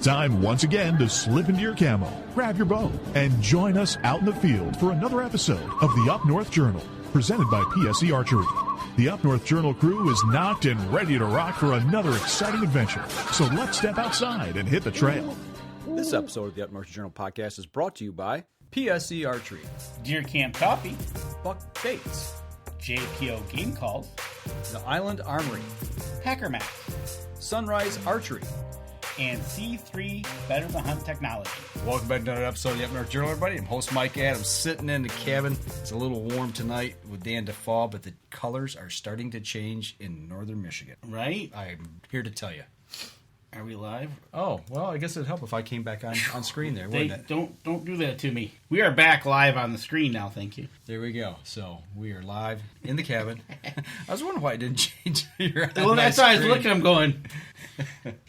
time once again to slip into your camo, grab your bow, and join us out in the field for another episode of the Up North Journal, presented by PSE Archery. The Up North Journal crew is knocked and ready to rock for another exciting adventure. So let's step outside and hit the trail. This episode of the Up North Journal podcast is brought to you by PSE Archery, Deer Camp Coffee, Buck Baits, JPO Game Calls, The Island Armory, Hacker Max, Sunrise Archery, and C3 Better the Hunt Technology. Welcome back to another episode of the Up North Journal, everybody. I'm host Mike Adams, sitting in the cabin. It's a little warm tonight with Dan DeFall, but the colors are starting to change in northern Michigan. Right? I'm here to tell you. Are we live? Oh, well, I guess it'd help if I came back on screen there, wouldn't it? Don't do that to me. We are back live on the screen now, thank you. There we go. So, we are live in the cabin. I was wondering why it didn't change your Well, that's why I was looking, I'm going.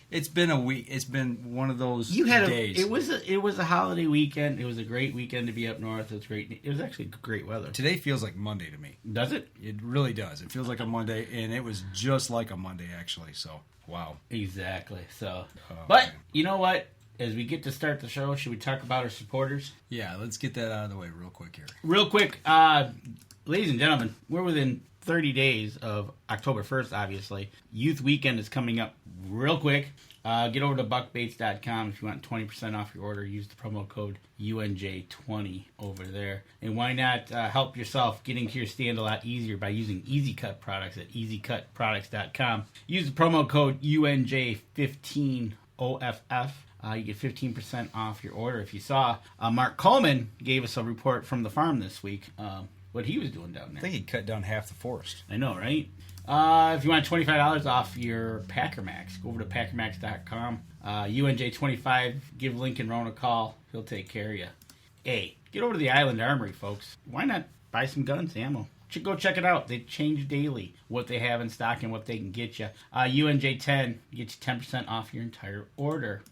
It's been a week. It's been one of those days. It was a holiday weekend. It was a great weekend to be up north. It's great. It was actually great weather. Today feels like Monday to me. Does it? It really does. It feels like a Monday, and it was just like a Monday, actually. So, wow. Exactly. So, man. You know what? As we get to start the show, should we talk about our supporters? Yeah, let's get that out of the way real quick here. Real quick, ladies and gentlemen, we're within 30 days of October 1st, obviously. Youth Weekend is coming up real quick. Get over to buckbaits.com if you want 20% off your order. Use the promo code UNJ20 over there. And why not help yourself getting to your stand a lot easier by using Easy Cut products at easycutproducts.com. Use the promo code UNJ15OFF. You get 15% off your order. If you saw, Mark Coleman gave us a report from the farm this week. What he was doing down there. I think he cut down half the forest. I know, right? If you want $25 off your Packer Max, go over to packermax.com. UNJ25, give Lincoln Roan a call. He'll take care of you. Hey, get over to the Island Armory, folks. Why not buy some guns, ammo? Go check it out. They change daily what they have in stock and what they can get you. UNJ10 gets you 10% off your entire order.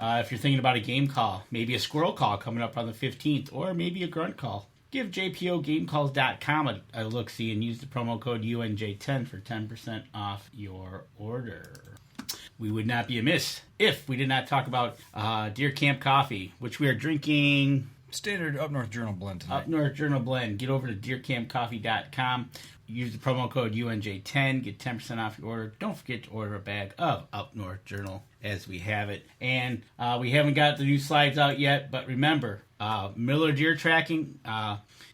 If you're thinking about a game call, maybe a squirrel call coming up on the 15th, or maybe a grunt call, give JPOGameCalls.com a look-see and use the promo code UNJ10 for 10% off your order. We would not be amiss if we did not talk about Deer Camp Coffee, which we are drinking... Standard Up North Journal blend tonight. Up North Journal blend. Get over to deercampcoffee.com. Use the promo code UNJ10. Get 10% off your order. Don't forget to order a bag of Up North Journal as we have it. And we haven't got the new slides out yet, but remember, Miller Deer Tracking,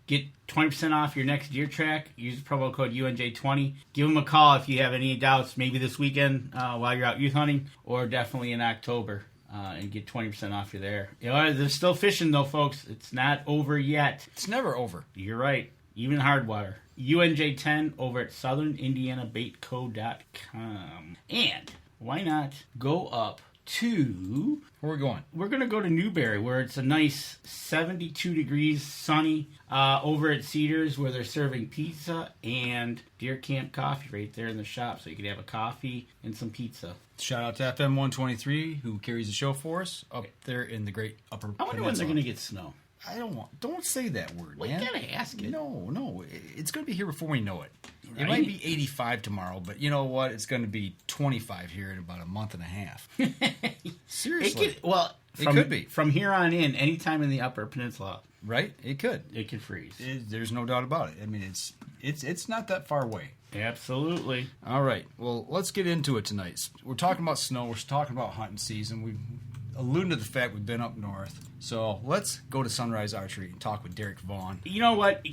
get 20% off your next deer track. Use the promo code UNJ20. Give them a call if you have any doubts, maybe this weekend while you're out youth hunting, or definitely in October. And get 20% off you there. You know, they're still fishing, though, folks. It's not over yet. It's never over. You're right. Even hard water. UNJ10 over at southernIndianaBaitCo.com. And why not go up to... Where are we going? We're going to go to Newberry, where it's a nice 72 degrees, sunny, over at Cedars, where they're serving pizza and Deer Camp Coffee right there in the shop. So you can have a coffee and some pizza. Shout out to FM 123, who carries the show for us up there in the great Upper Peninsula. I wonder when they're going to get snow. Don't say that word, man. You gotta ask it. No. It's going to be here before we know it. Right? It might be 85 tomorrow, but you know what? It's going to be 25 here in about a month and a half. Seriously. It could be. From here on in, anytime in the Upper Peninsula. Right? It could. It could freeze. There's no doubt about it. I mean, it's not that far away. Absolutely. All right. Well, let's get into it tonight. We're talking about snow. We're talking about hunting season. We've alluded to the fact we've been up north. So let's go to Sunrise Archery and talk with Derek Vaughn. You know what?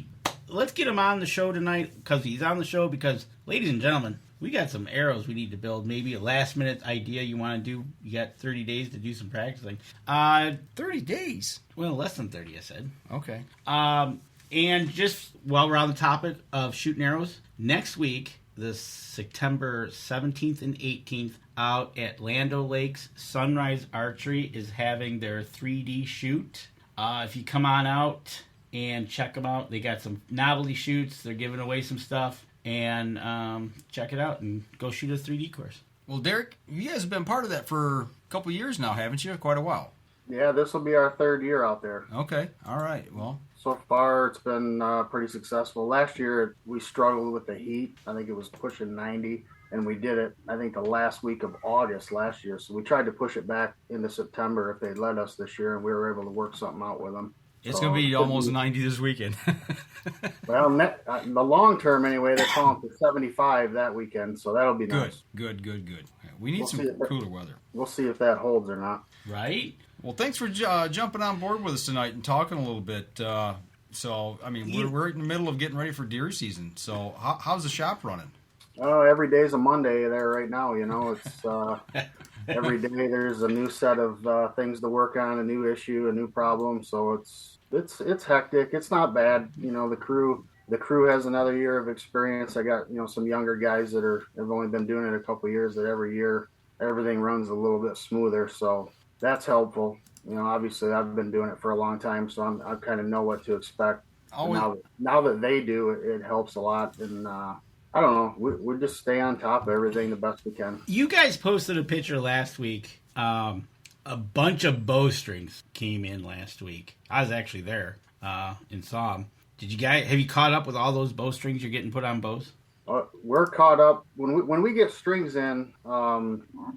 Let's get him on the show tonight because he's on the show because, ladies and gentlemen, we got some arrows we need to build. Maybe a last-minute idea you want to do. You got 30 days to do some practicing. 30 days? Well, less than 30, I said. Okay. And just while we're on the topic of shooting arrows, next week, this September 17th and 18th, out at Land O'Lakes, Sunrise Archery is having their 3D shoot. If you come on out and check them out, they got some novelty shoots. They're giving away some stuff. And check it out and go shoot a 3D course. Well, Derek, you guys have been part of that for a couple years now, haven't you? Quite a while. Yeah, this will be our third year out there. Okay. All right. Well, so far it's been pretty successful. Last year we struggled with the heat. I think it was pushing 90. and we did it, I think, the last week of August last year. So we tried to push it back into September if they'd let us this year, and we were able to work something out with them. It's going to be almost 90 this weekend. Well, in the long term anyway, they're calling for 75 that weekend, so that'll be nice. Good. We need some cooler weather. We'll see if that holds or not. Right? Well, thanks for jumping on board with us tonight and talking a little bit. So, I mean, we're in the middle of getting ready for deer season. So, how's the shop running? Oh, every day's a Monday there right now. It's every day there's a new set of things to work on, a new issue, a new problem. So it's hectic. It's not bad. The crew has another year of experience. I got some younger guys that have only been doing it a couple of years. That every year everything runs a little bit smoother. So that's helpful. Obviously I've been doing it for a long time, so I kind of know what to expect. Now that they do it, it helps a lot. And I don't know. We just stay on top of everything the best we can. You guys posted a picture last week. A bunch of bowstrings came in last week. I was actually there and saw them. Have you caught up with all those bowstrings you're getting put on bows? We're caught up when we get strings in.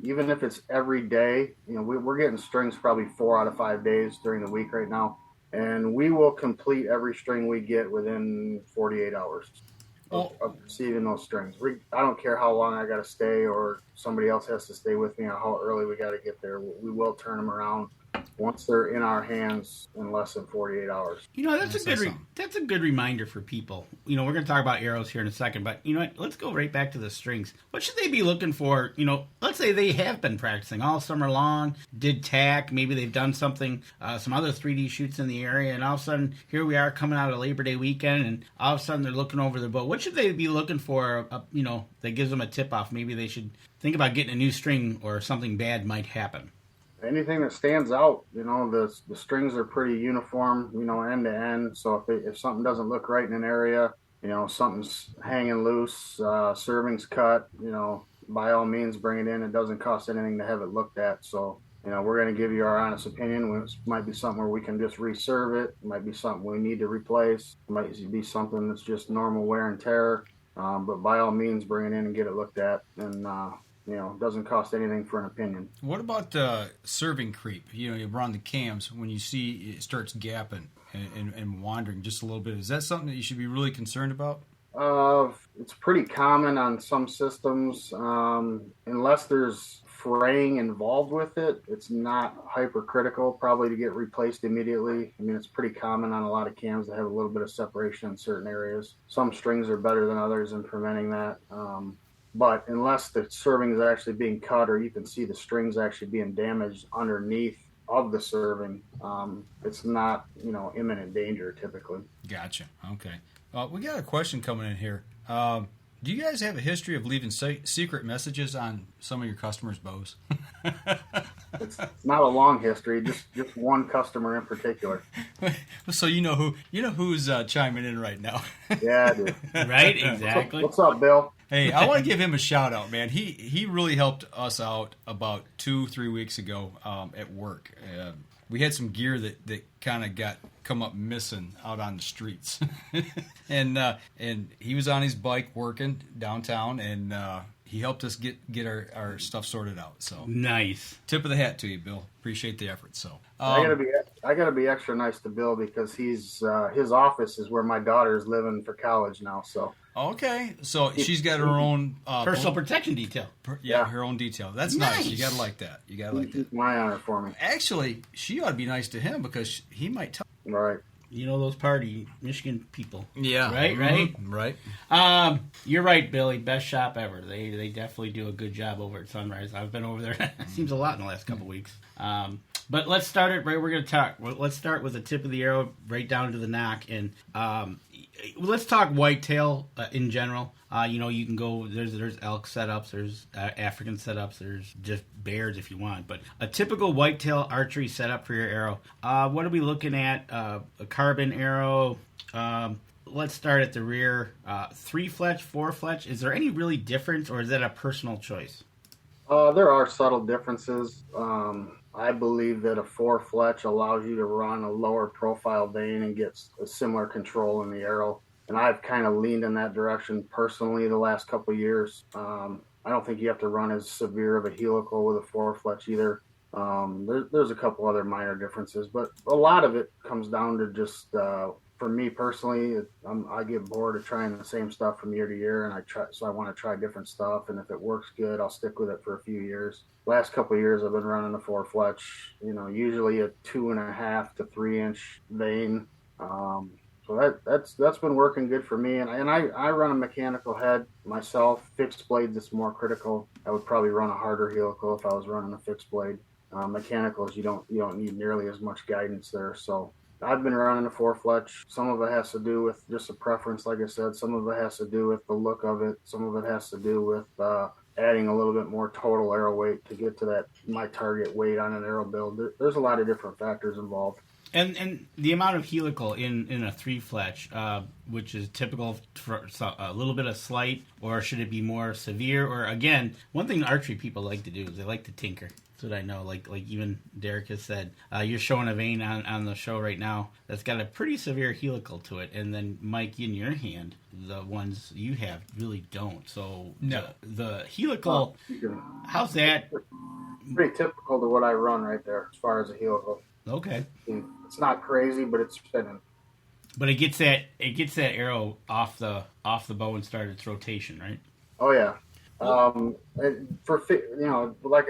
Even if it's every day, we're getting strings probably 4 out of 5 days during the week right now, and we will complete every string we get within 48 hours of receiving those strings. I don't care how long I got to stay or somebody else has to stay with me or how early we got to get there. We will turn them around once they're in our hands in less than 48 hours. That's a good reminder for people. We're going to talk about arrows here in a second, but let's go right back to the strings. What should they be looking for? Let's say they have been practicing all summer long, did tack, maybe they've done something, some other 3D shoots in the area, and all of a sudden here we are coming out of Labor Day weekend, and all of a sudden they're looking over their bow. What should they be looking for? That gives them a tip off. Maybe they should think about getting a new string or something bad might happen. Anything that stands out, the strings are pretty uniform, end to end. So if something doesn't look right in an area, something's hanging loose, serving's cut, by all means bring it in. It doesn't cost anything to have it looked at. So, we're going to give you our honest opinion. It might be something where we can just reserve it. It might be something we need to replace. It might be something that's just normal wear and tear. But by all means, bring it in and get it looked at. And, it doesn't cost anything for an opinion. What about serving creep? You run the cams when you see it starts gapping and wandering just a little bit. Is that something that you should be really concerned about? It's pretty common on some systems. Unless there's fraying involved with it, it's not hypercritical probably to get replaced immediately. I mean, it's pretty common on a lot of cams to have a little bit of separation in certain areas. Some strings are better than others in preventing that. But unless the serving is actually being cut or you can see the strings actually being damaged underneath of the serving, it's not, imminent danger typically. Gotcha. Okay. We got a question coming in here. Do you guys have a history of leaving secret messages on some of your customers' bows? It's not a long history, just one customer in particular. So who's chiming in right now. Yeah, I do. Right, exactly. What's up, Bill? Hey, I want to give him a shout out, man. He really helped us out about 2-3 weeks ago at work. We had some gear that kind of come up missing out on the streets, and he was on his bike working downtown, and he helped us get our stuff sorted out. So nice. Tip of the hat to you, Bill. Appreciate the effort. So I gotta be extra nice to Bill because his office is where my daughter's living for college now. So. Okay, so she's got her own personal protection detail. Her own detail. That's nice. You gotta like that. Keep my honor for me. Actually, she ought to be nice to him because he might tell. Right. Those party Michigan people. Yeah. Right. Mm-hmm. Right. You're right, Billy. Best shop ever. They definitely do a good job over at Sunrise. I've been over there. It seems a lot in the last couple weeks. But let's start it right. We're going to talk. Let's start with the tip of the arrow right down to the nock, and let's talk whitetail in general. You can go. There's elk setups. There's African setups. There's just bears if you want. But a typical whitetail archery setup for your arrow. What are we looking at? A carbon arrow. Let's start at the rear. 3 fletch, 4 fletch. Is there any really difference, or is that a personal choice? There are subtle differences. I believe that a 4 fletch allows you to run a lower profile vane and get a similar control in the arrow. And I've kind of leaned in that direction personally the last couple of years. I don't think you have to run as severe of a helical with a 4-fletch either. There's a couple other minor differences, but a lot of it comes down to just for me personally, I get bored of trying the same stuff from year to year, and I want to try different stuff. And if it works good, I'll stick with it for a few years. Last couple of years, I've been running a 4-fletch, usually a 2.5 to 3 inch vein. So that's been working good for me. And I run a mechanical head myself. Fixed blades is more critical. I would probably run a harder helical if I was running a fixed blade. Mechanicals, you don't need nearly as much guidance there. So I've been running a 4-fletch. Some of it has to do with just a preference, like I said. Some of it has to do with the look of it. Some of it has to do with adding a little bit more total arrow weight to get to my target weight on an arrow build. There's a lot of different factors involved. And the amount of helical in a 3-fletch, which is typical for a little bit of slight, or should it be more severe? Or again, one thing archery people like to do is they like to tinker. That's what I know. Like even Derek has said, you're showing a vein on the show right now that's got a pretty severe helical to it, and then Mike, in your hand, the ones you have really don't. So no, the helical, how's that? Pretty typical to what I run right there as far as a helical. Okay. It's not crazy, but it's spinning. But it gets that arrow off the bow and start its rotation, right? Oh yeah. Like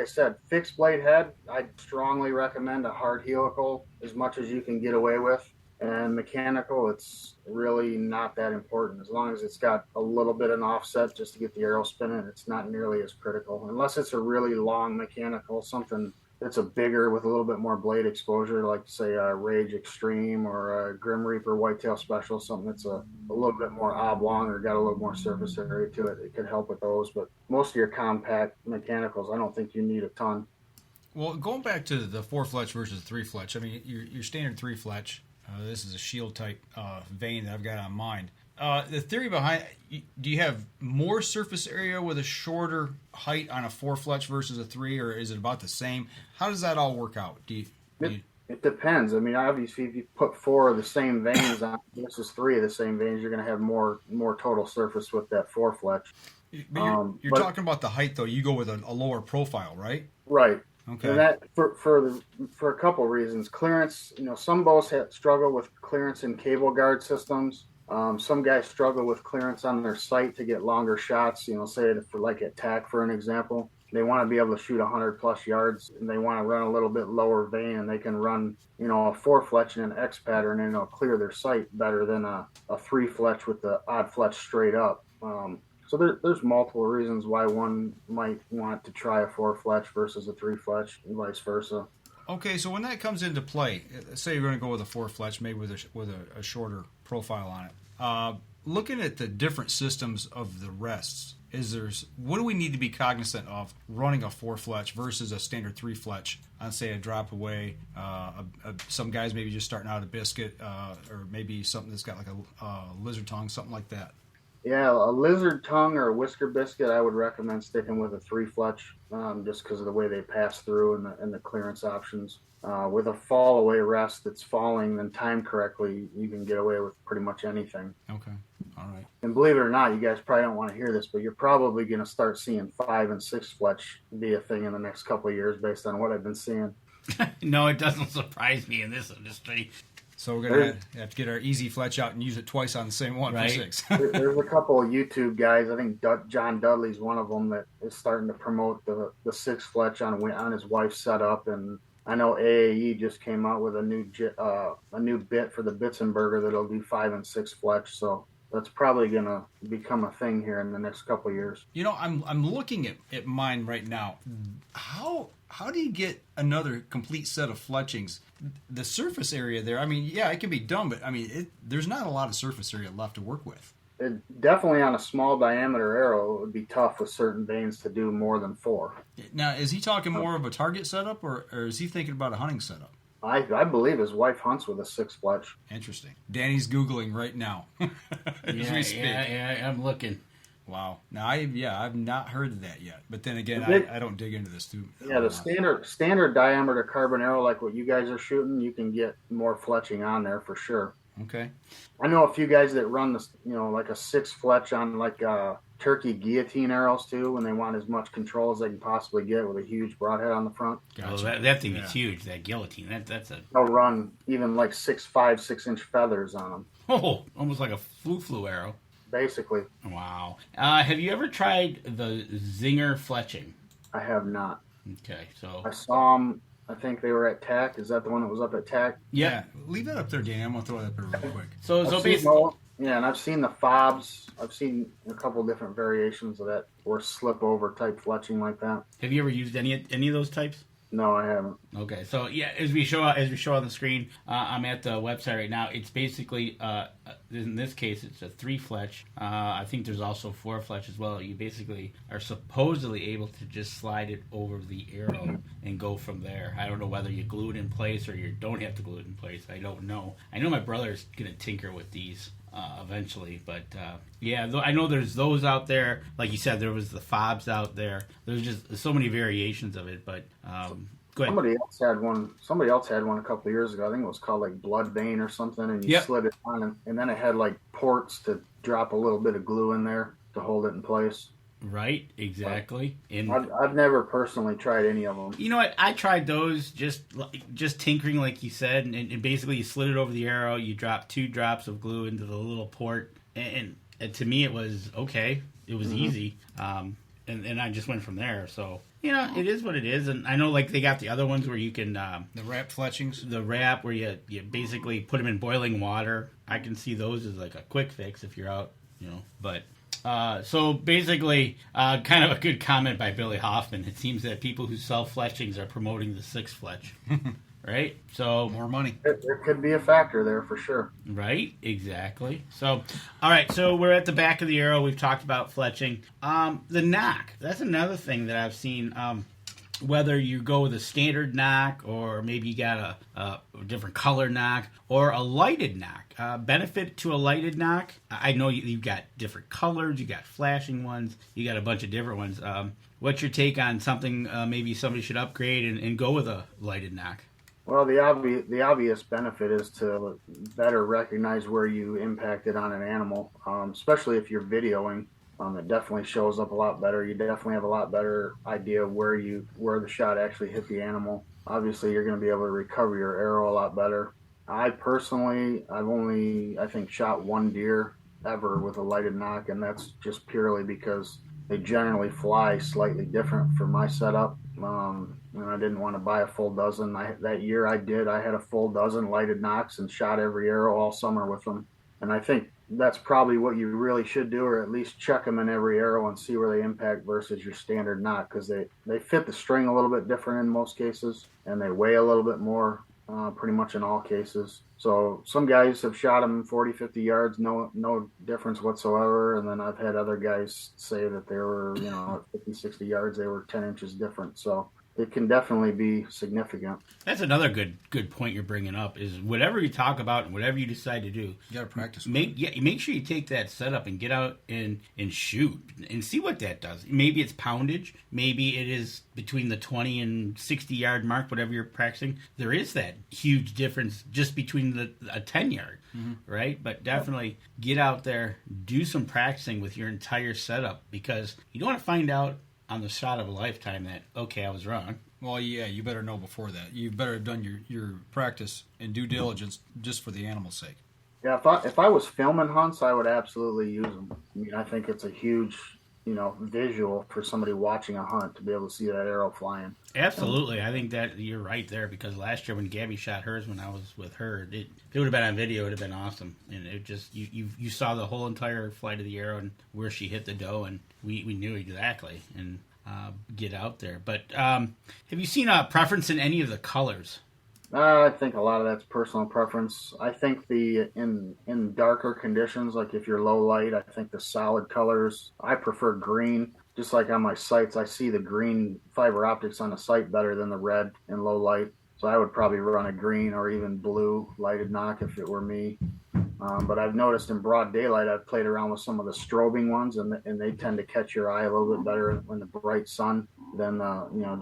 I said, fixed blade head, I'd strongly recommend a hard helical as much as you can get away with. And mechanical, it's really not that important. As long as it's got a little bit of an offset just to get the arrow spinning, it's not nearly as critical. Unless it's a really long mechanical, something that's a bigger with a little bit more blade exposure, like say a Rage Extreme or a Grim Reaper Whitetail Special, something that's a little bit more oblong or got a little more surface area to it. It could help with those, but most of your compact mechanicals, I don't think you need a ton. Well, going back to the 4-fletch versus 3-fletch, I mean, your standard 3-fletch, this is a shield type vein that I've got on mine. The theory behind, do you have more surface area with a shorter height on a 4-fletch versus a 3, or is it about the same? How does that all work out? It depends. I mean, obviously, if you put 4 of the same veins on versus 3 of the same veins, you're going to have more total surface with that 4-fletch. But you're talking about the height, though. You go with a lower profile, right? Right. Okay. And that for a couple reasons. Clearance. Some bows struggle with clearance in cable guard systems. Some guys struggle with clearance on their sight to get longer shots. Say for like at tack, for an example, they want to be able to shoot 100+ yards, and they want to run a little bit lower vein, and they can run, a 4-fletch in an X pattern, and it'll clear their sight better than a 3-fletch with the odd fletch straight up. So there's multiple reasons why one might want to try a 4-fletch versus a 3-fletch, and vice versa. Okay, so when that comes into play, say you're going to go with a 4-fletch, maybe with a shorter profile on it. Looking at the different systems of the rests, what do we need to be cognizant of running a 4-fletch versus a standard 3-fletch on, say, a drop away? Some guys maybe just starting out a biscuit, or maybe something that's got like a lizard tongue, something like that. Yeah, a lizard tongue or a whisker biscuit, I would recommend sticking with a 3-fletch, just because of the way they pass through and the clearance options. With a fall away rest that's falling and timed correctly, you can get away with pretty much anything. Okay, all right. And believe it or not, you guys probably don't want to hear this, but you're probably going to start seeing 5- and 6-fletch be a thing in the next couple of years based on what I've been seeing. No, it doesn't surprise me in this industry. So we're going to have to get our easy fletch out and use it twice on the same one, right? For 6. There's a couple of YouTube guys. I think John Dudley's one of them that is starting to promote the 6-fletch on his wife's setup. And I know AAE just came out with a new bit for the Bitzenberger that'll do 5- and 6-fletch. So that's probably going to become a thing here in the next couple of years. I'm looking at mine right now. How do you get another complete set of fletchings? The surface area there, I mean, yeah, it can be done, but I mean, there's not a lot of surface area left to work with. Definitely on a small diameter arrow, it would be tough with certain veins to do more than 4. Now, is he talking more of a target setup, or is he thinking about a hunting setup? I believe his wife hunts with a 6-fletch. Interesting. Danny's Googling right now as we speak. Yeah, I'm looking. Wow. Now, I've not heard of that yet. But then again, I don't dig into this too. Yeah, the standard diameter carbon arrow, like what you guys are shooting, you can get more fletching on there for sure. Okay. I know a few guys that run this, like a 6 fletch on like turkey guillotine arrows too, when they want as much control as they can possibly get with a huge broadhead on the front. Gotcha. Well, that thing is huge. That guillotine. That's a. They'll run even like 6'5", 6-inch feathers on them. Oh, almost like a flu arrow. Basically. Wow. Have you ever tried the Zinger fletching? I have not. Okay, so I saw them. I think they were at TAC. Is that the one that was up at TAC? Yeah. Leave that up there, Danny. I'm gonna throw that up there real quick. So basically, and I've seen the fobs. I've seen a couple different variations of that, or slip over type fletching like that. Have you ever used any of those types? No, I haven't. Okay, so yeah, as we show on the screen, I'm at the website right now. It's basically, in this case, it's a 3 fletch. I think there's also 4 fletch as well. You basically are supposedly able to just slide it over the arrow and go from there. I don't know whether you glue it in place or you don't have to glue it in place. I don't know. I know my brother's gonna tinker with these. Eventually, but I know there's those out there. Like you said, there was the fobs out there. There's just so many variations of it. But go ahead. Somebody else had one a couple of years ago. I think it was called like Blood Vein or something, and you slid it on, and then it had like ports to drop a little bit of glue in there to hold it in place. Right, exactly. And I've never personally tried any of them. You know what? I tried those just tinkering, like you said, and basically you slid it over the arrow. You drop 2 drops of glue into the little port, and to me it was okay. It was easy, and I just went from there. So it is what it is. And I know like they got the other ones where you can the wrap fletchings. The wrap where you basically put them in boiling water. I can see those as like a quick fix if you're out, but. So basically, kind of a good comment by Billy Hoffman. It seems that people who sell fletchings are promoting the 6 fletch, right? So more money. There could be a factor there for sure. Right, exactly. So, all right. So we're at the back of the arrow. We've talked about fletching. The nock. That's another thing that I've seen. Whether you go with a standard nock or maybe you got a different color nock or a lighted nock. Benefit to a lighted nock, I know you've got different colors, you got flashing ones, you got a bunch of different ones. What's your take on something maybe somebody should upgrade and go with a lighted nock? Well, the obvious benefit is to better recognize where you impacted on an animal, especially if you're videoing. It definitely shows up a lot better. You definitely have a lot better idea of where the shot actually hit the animal. Obviously, you're going to be able to recover your arrow a lot better. I've only, I think, shot 1 deer ever with a lighted nock, and that's just purely because they generally fly slightly different for my setup. And I didn't want to buy a full dozen. That year I had a full dozen lighted nocks and shot every arrow all summer with them. And I think that's probably what you really should do, or at least check them in every arrow and see where they impact versus your standard nock, because they fit the string a little bit different in most cases, and they weigh a little bit more pretty much in all cases. So some guys have shot them 40, 50 yards, no difference whatsoever, and then I've had other guys say that they were, at 50, 60 yards, they were 10 inches different. So it can definitely be significant. That's another good point you're bringing up is whatever you talk about and whatever you decide to do. You got to practice. Make sure you take that setup and get out and shoot and see what that does. Maybe it's poundage. Maybe it is between the 20 and 60 yard mark, whatever you're practicing. There is that huge difference just between a 10 yard, right? But definitely get out there, do some practicing with your entire setup, because you don't want to find out on the shot of a lifetime that, okay, I was wrong. Well, yeah, you better know before that. You better have done your practice and due diligence just for the animal's sake. Yeah, if I was filming hunts, I would absolutely use them. I mean, I think it's a huge, visual for somebody watching a hunt to be able to see that arrow flying. Absolutely. I think that you're right there, because last year when Gabby shot hers when I was with her, it would have been on video, it would have been awesome. And it just, you saw the whole entire flight of the arrow and where she hit the doe, and we knew exactly, and get out there. But have you seen a preference in any of the colors? I think a lot of that's personal preference. I think in darker conditions, like if you're low light, I think the solid colors, I prefer green. Just like on my sights, I see the green fiber optics on the sight better than the red in low light. So I would probably run a green or even blue lighted nock if it were me. But I've noticed in broad daylight, I've played around with some of the strobing ones, and they tend to catch your eye a little bit better in the bright sun than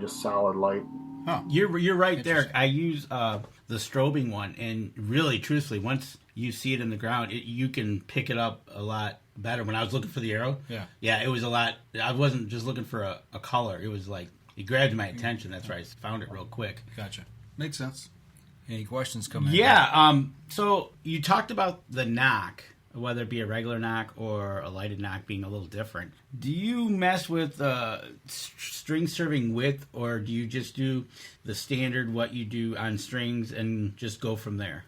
just solid light. Huh. You're right there. I use the strobing one, and really, truthfully, once you see it in the ground, you can pick it up a lot better. When I was looking for the arrow, it was a lot. I wasn't just looking for a color. It was like, it grabbed my attention. That's why I found it real quick. Gotcha. Makes sense. Any questions come in? Yeah. So you talked about the nock, whether it be a regular nock or a lighted nock being a little different. Do you mess with string serving width, or do you just do the standard what you do on strings and just go from there?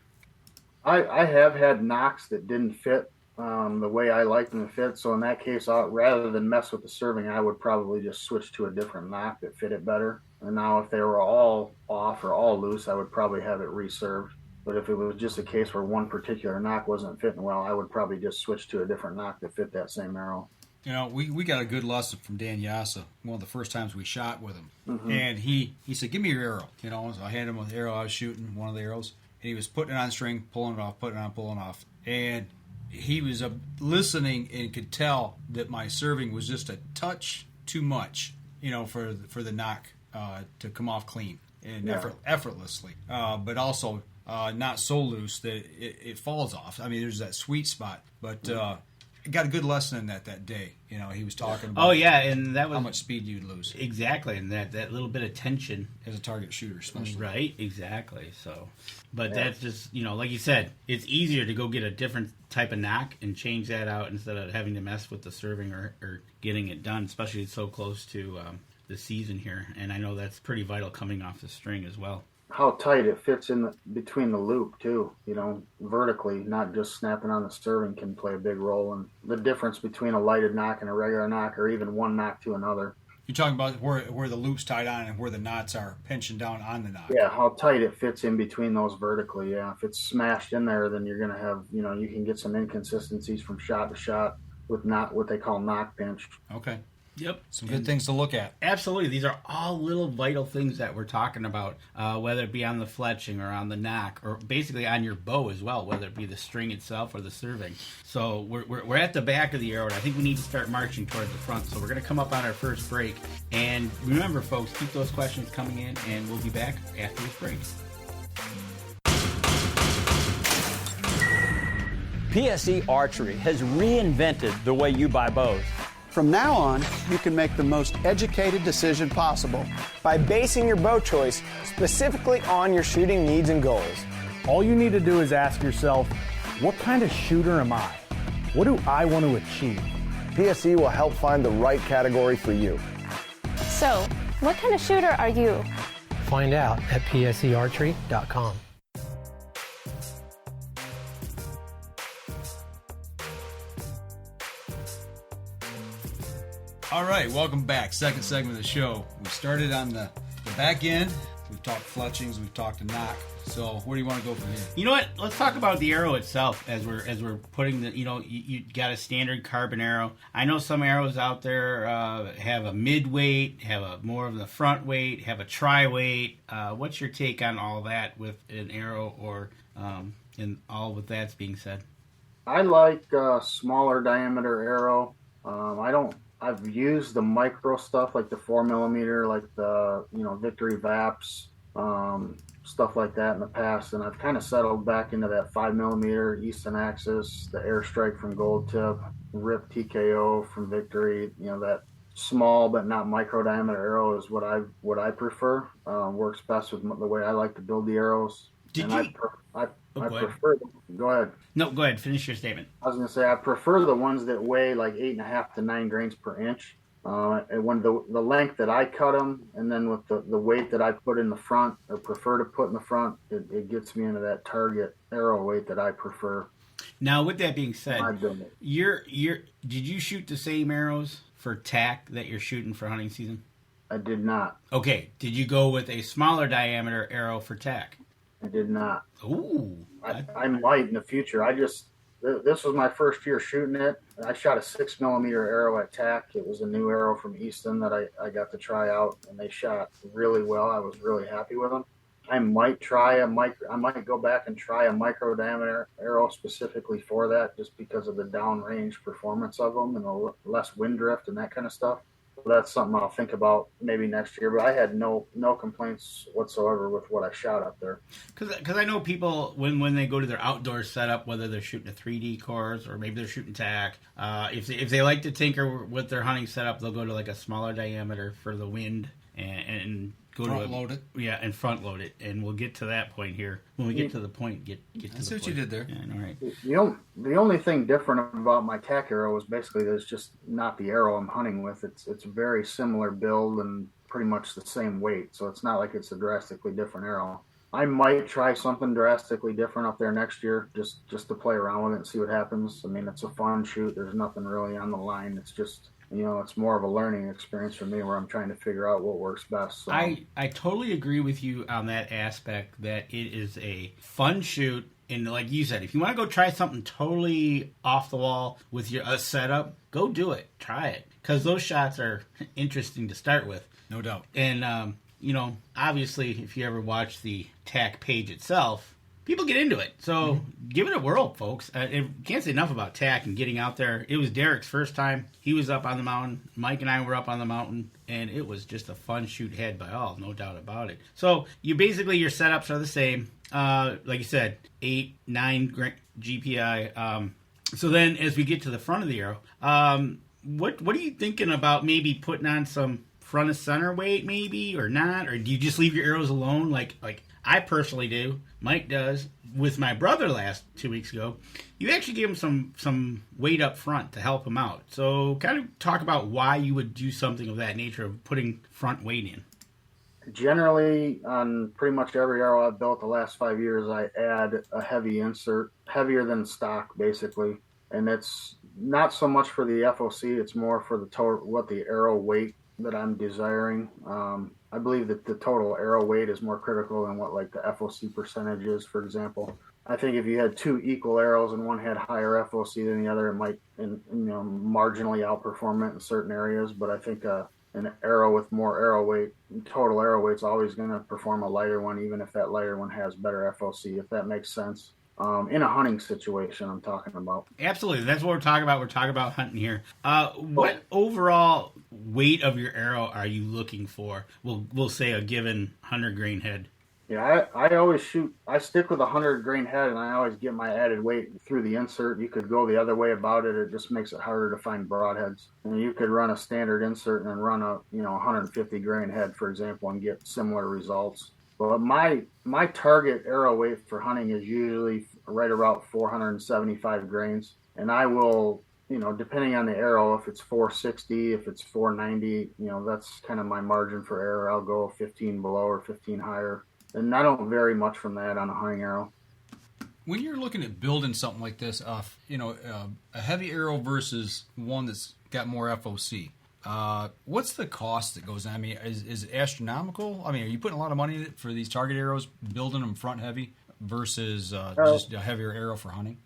I have had nocks that didn't fit the way I like them to fit. So in that case, rather than mess with the serving, I would probably just switch to a different nock that fit it better. And now if they were all off or all loose, I would probably have it reserved. But if it was just a case where one particular nock wasn't fitting well, I would probably just switch to a different nock that fit that same arrow. You know, we got a good lesson from Dan Yassa, one of the first times we shot with him. Mm-hmm. And he said, give me your arrow. You know, so I handed him the arrow I was shooting, one of the arrows. And he was putting it on string, pulling it off, putting it on, pulling off. And he was listening and could tell that my serving was just a touch too much, you know, for the nock to come off clean and effortlessly. But also not so loose that it falls off. I mean, there's that sweet spot. But got a good lesson in that day. You know, he was talking about and that was how much speed you'd lose. Exactly, and that little bit of tension. As a target shooter, especially. Right, exactly. So, but that's just, you know, like you said, it's easier to go get a different type of nock and change that out instead of having to mess with the serving or getting it done, especially it's so close to the season here. And I know that's pretty vital coming off the string as well. How tight it fits in between the loop too, you know, vertically, not just snapping on the serving can play a big role in the difference between a lighted nock and a regular nock, or even one nock to another. You're talking about where the loop's tied on and where the knots are pinching down on the nock. Yeah, how tight it fits in between those vertically. Yeah, if it's smashed in there, then you're going to have, you know, you can get some inconsistencies from shot to shot with not what they call nock pinch. Okay. Yep. Some good things to look at. Absolutely. These are all little vital things that we're talking about, whether it be on the fletching or on the nock, or basically on your bow as well, whether it be the string itself or the serving. So we're at the back of the arrow, and I think we need to start marching towards the front. So we're going to come up on our first break. And remember, folks, keep those questions coming in, and we'll be back after this break. PSE Archery has reinvented the way you buy bows. From now on, you can make the most educated decision possible by basing your bow choice specifically on your shooting needs and goals. All you need to do is ask yourself, what kind of shooter am I? What do I want to achieve? PSE will help find the right category for you. So, what kind of shooter are you? Find out at psearchery.com. All right, welcome back. Second segment of the show. We started on the back end. We've talked fletchings. We've talked a nock. So where do you want to go from here? You know what? Let's talk about the arrow itself as we're putting the. You know, you got a standard carbon arrow. I know some arrows out there have a mid weight, have a more of the front weight, have a tri weight. What's your take on all that with an arrow, or and all with that's being said? I like smaller diameter arrow. I've used the micro stuff like the 4mm, like the Victory Vaps, stuff like that in the past, and I've kind of settled back into that 5mm Easton Axis, the Airstrike from Gold Tip, Rip TKO from Victory. You know, that small but not micro diameter arrow is what I prefer. Works best with the way I like to build the arrows. I prefer. Go ahead. No, go ahead. Finish your statement. I was going to say I prefer the ones that weigh like 8.5 to 9 grains per inch. And when the length that I cut them, and then with the weight that I put in the front, or prefer to put in the front, it gets me into that target arrow weight that I prefer. Now, with that being said, did you shoot the same arrows for tack that you're shooting for hunting season? I did not. Okay. Did you go with a smaller diameter arrow for tack? I did not. Ooh. I might in the future. This was my first year shooting it. I shot a 6mm arrow at tack. It was a new arrow from Easton that I got to try out, and they shot really well. I was really happy with them. I might go back and try a micro diameter arrow specifically for that, just because of the downrange performance of them and the less wind drift and that kind of stuff. that's something I'll think about maybe next year. But I had no complaints whatsoever with what I shot up there. Because I know people, when they go to their outdoor setup, whether they're shooting a 3D course or maybe they're shooting tack, if they like to tinker with their hunting setup, they'll go to like a smaller diameter for the wind and go front load it. Yeah, and front load it. And we'll get to that point here. When we get to the point, get to the point. That's what you did there. Yeah, I know, right? The only thing different about my tack arrow is basically that it's just not the arrow I'm hunting with. It's a very similar build and pretty much the same weight. So it's not like it's a drastically different arrow. I might try something drastically different up there next year just to play around with it and see what happens. I mean, it's a fun shoot. There's nothing really on the line. It's just, it's more of a learning experience for me where I'm trying to figure out what works best. So. I totally agree with you on that aspect, that it is a fun shoot. And like you said, if you want to go try something totally off the wall with your setup, go do it. Try it. Because those shots are interesting to start with. No doubt. And, obviously, if you ever watch the tack page itself, people get into it. So give it a whirl, folks. I can't say enough about tack and getting out there. It was Derek's first time. He was up on the mountain. Mike and I were up on the mountain. And it was just a fun shoot head by all, no doubt about it. So your setups are the same. Like you said, 8, 9 GPI. So then as we get to the front of the arrow, what are you thinking about maybe putting on some front of center weight maybe or not? Or do you just leave your arrows alone like I personally do? Mike does. With my brother 2 weeks ago, you actually gave him some weight up front to help him out. So kind of talk about why you would do something of that nature of putting front weight in. Generally, on pretty much every arrow I've built the last 5 years, I add a heavy insert, heavier than stock, basically. And it's not so much for the FOC, it's more for the what the arrow weight that I'm desiring. I believe that the total arrow weight is more critical than what like the FOC percentage is, for example. I think if you had 2 equal arrows and one had higher FOC than the other, it might marginally outperform it in certain areas. But I think an arrow with more arrow weight, total arrow weight, is always going to perform a lighter one, even if that lighter one has better FOC, if that makes sense. In a hunting situation, I'm talking about. Absolutely. That's what we're talking about. We're talking about hunting here. What overall weight of your arrow are you looking for? We'll say a given 100 grain head. Yeah, I always shoot. I stick with a 100 grain head, and I always get my added weight through the insert. You could go the other way about it. It just makes it harder to find broadheads. And you could run a standard insert and then run a 150 grain head, for example, and get similar results. But my target arrow weight for hunting is usually right about 475 grains. And I will, depending on the arrow, if it's 460, if it's 490, that's kind of my margin for error. I'll go 15 below or 15 higher. And I don't vary much from that on a hunting arrow. When you're looking at building something like this, a heavy arrow versus one that's got more FOC, what's the cost that goes on? I mean, is it astronomical? I mean, are you putting a lot of money in it for these target arrows, building them front heavy versus just a heavier arrow for hunting?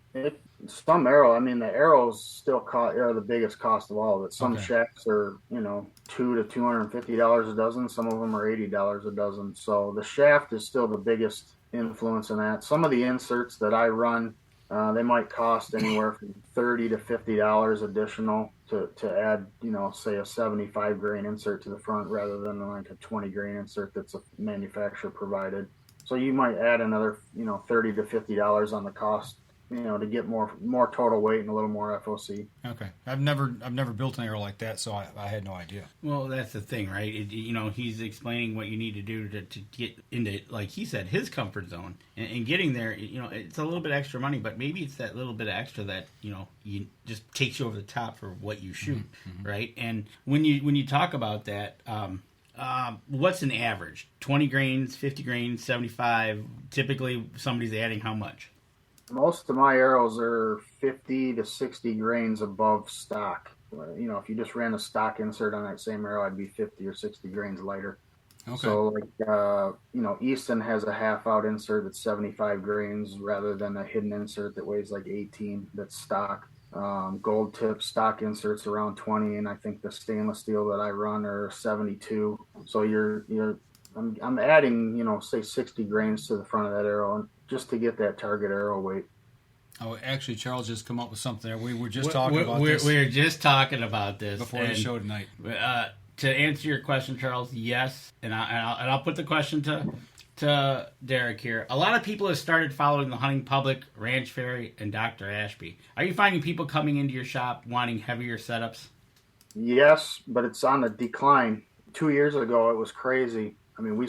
Some arrow, I mean, the arrows still are the biggest cost of all of it. Some shafts are, $200 to $250 a dozen. Some of them are $80 a dozen. So the shaft is still the biggest influence in that. Some of the inserts that I run, they might cost anywhere from $30 to $50 additional to add, say a 75 grain insert to the front rather than like a 20 grain insert that's a manufacturer provided. So you might add another, $30 to $50 on the cost, to get more total weight and a little more FOC. Okay, I've never built an arrow like that, so I had no idea. Well, that's the thing, right? He's explaining what you need to do to get into, like he said, his comfort zone, and getting there. It's a little bit extra money, but maybe it's that little bit extra that you just takes you over the top for what you shoot, right? And when you talk about that. What's an average? 20 grains, 50 grains, 75? Typically, somebody's adding how much? Most of my arrows are 50 to 60 grains above stock. If you just ran a stock insert on that same arrow, I'd be 50 or 60 grains lighter. Okay. So, Easton has a half-out insert that's 75 grains rather than a hidden insert that weighs like 18 that's stock. Gold tip stock inserts around 20, and I think the stainless steel that I run are 72. So I'm adding, say 60 grains to the front of that arrow, and just to get that target arrow weight. Oh, actually, Charles just come up with something there. We were just talking about this. We were just talking about this before the show tonight. to answer your question, Charles, yes, and I'll put the question to Derek here. A lot of people have started following the Hunting Public, Ranch Fairy, and Dr. Ashby. Are you finding people coming into your shop wanting heavier setups? Yes, but it's on the decline. 2 years ago, it was crazy. I mean, we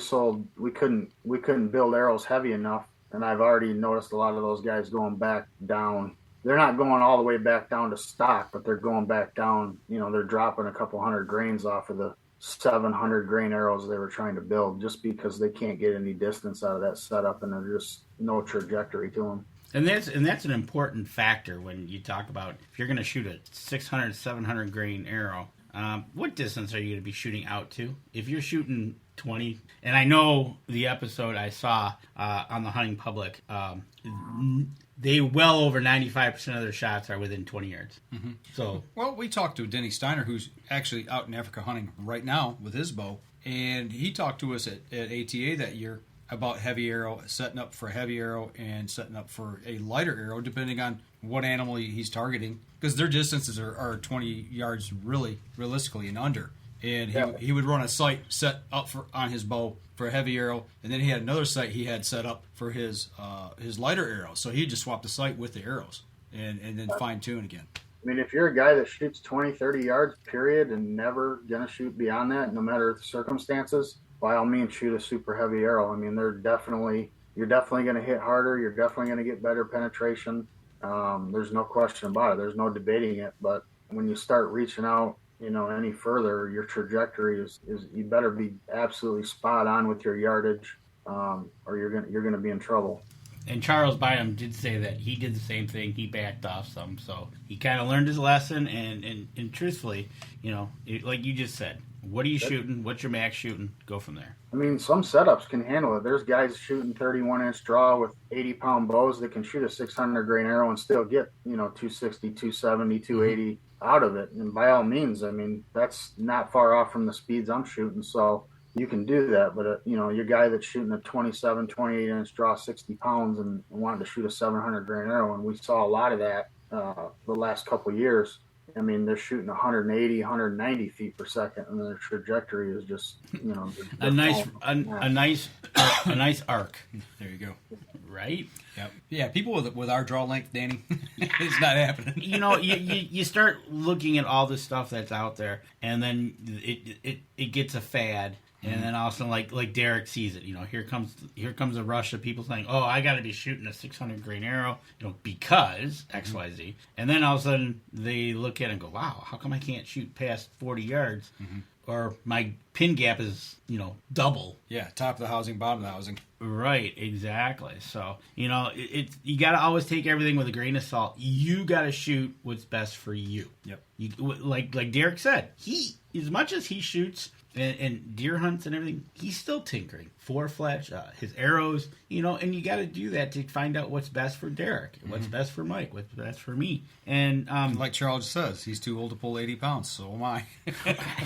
couldn't build arrows heavy enough, and I've already noticed a lot of those guys going back down. They're not going all the way back down to stock, but they're going back down. They're dropping a couple hundred grains off of the 700 grain arrows they were trying to build just because they can't get any distance out of that setup, and there's just no trajectory to them. And that's an important factor when you talk about if you're going to shoot a 600, 700 grain arrow. What distance are you going to be shooting out to? If you're shooting 20, and I know the episode I saw on the Hunting Public, they well over 95% of their shots are within 20 yards. Mm-hmm. So, well, we talked to Denny Steiner, who's actually out in Africa hunting right now with his bow, and he talked to us at ATA that year about heavy arrow, setting up for a heavy arrow and setting up for a lighter arrow, depending on what animal he's targeting, because their distances are 20 yards really realistically and under. And he would run a sight set up on his bow for a heavy arrow, and then he had another sight he had set up for his lighter arrow. So he just swapped the sight with the arrows and then fine tune again. I mean, if you're a guy that shoots 20, 30 yards, period, and never going to shoot beyond that, no matter the circumstances, by all means, shoot a super heavy arrow. I mean, you're definitely going to hit harder. You're definitely going to get better penetration. There's no question about it. There's no debating it. But when you start reaching out, any further, your trajectory is you better be absolutely spot on with your yardage, or you're gonna be in trouble. And Charles Bynum did say that he did the same thing. He backed off some, so he kind of learned his lesson. And truthfully, like you just said, what are you shooting? What's your max shooting? Go from there. I mean, some setups can handle it. There's guys shooting 31-inch draw with 80-pound bows that can shoot a 600 grain arrow and still get 260, 270, 280 out of it. And by all means, I mean, that's not far off from the speeds I'm shooting. So you can do that. But, your guy that's shooting a 27, 28-inch draw, 60 pounds and wanted to shoot a 700 grain arrow, and we saw a lot of that the last couple of years. I mean, they're shooting 180, 190 feet per second, and their trajectory is just, a nice arc. There you go. Right? Yep. Yeah, people with our draw length, Danny, it's not happening. You start looking at all this stuff that's out there, and then it gets a fad. And then all of a sudden, like Derek sees it, here comes a rush of people saying, "Oh, I got to be shooting a 600 grain arrow, because X, Y, Z." And then all of a sudden they look at it and go, "Wow, how come I can't shoot past 40 yards?" Mm-hmm. Or my pin gap is, double. Yeah, top of the housing, bottom of the housing. Right, exactly. So, you got to always take everything with a grain of salt. You got to shoot what's best for you. Yep. Like Derek said, he, as much as he shoots and deer hunts and everything, he's still tinkering. Fletch, his arrows, and you got to do that to find out what's best for Derek, what's best for Mike, what's best for me. And like Charles says, he's too old to pull 80 pounds, so am I.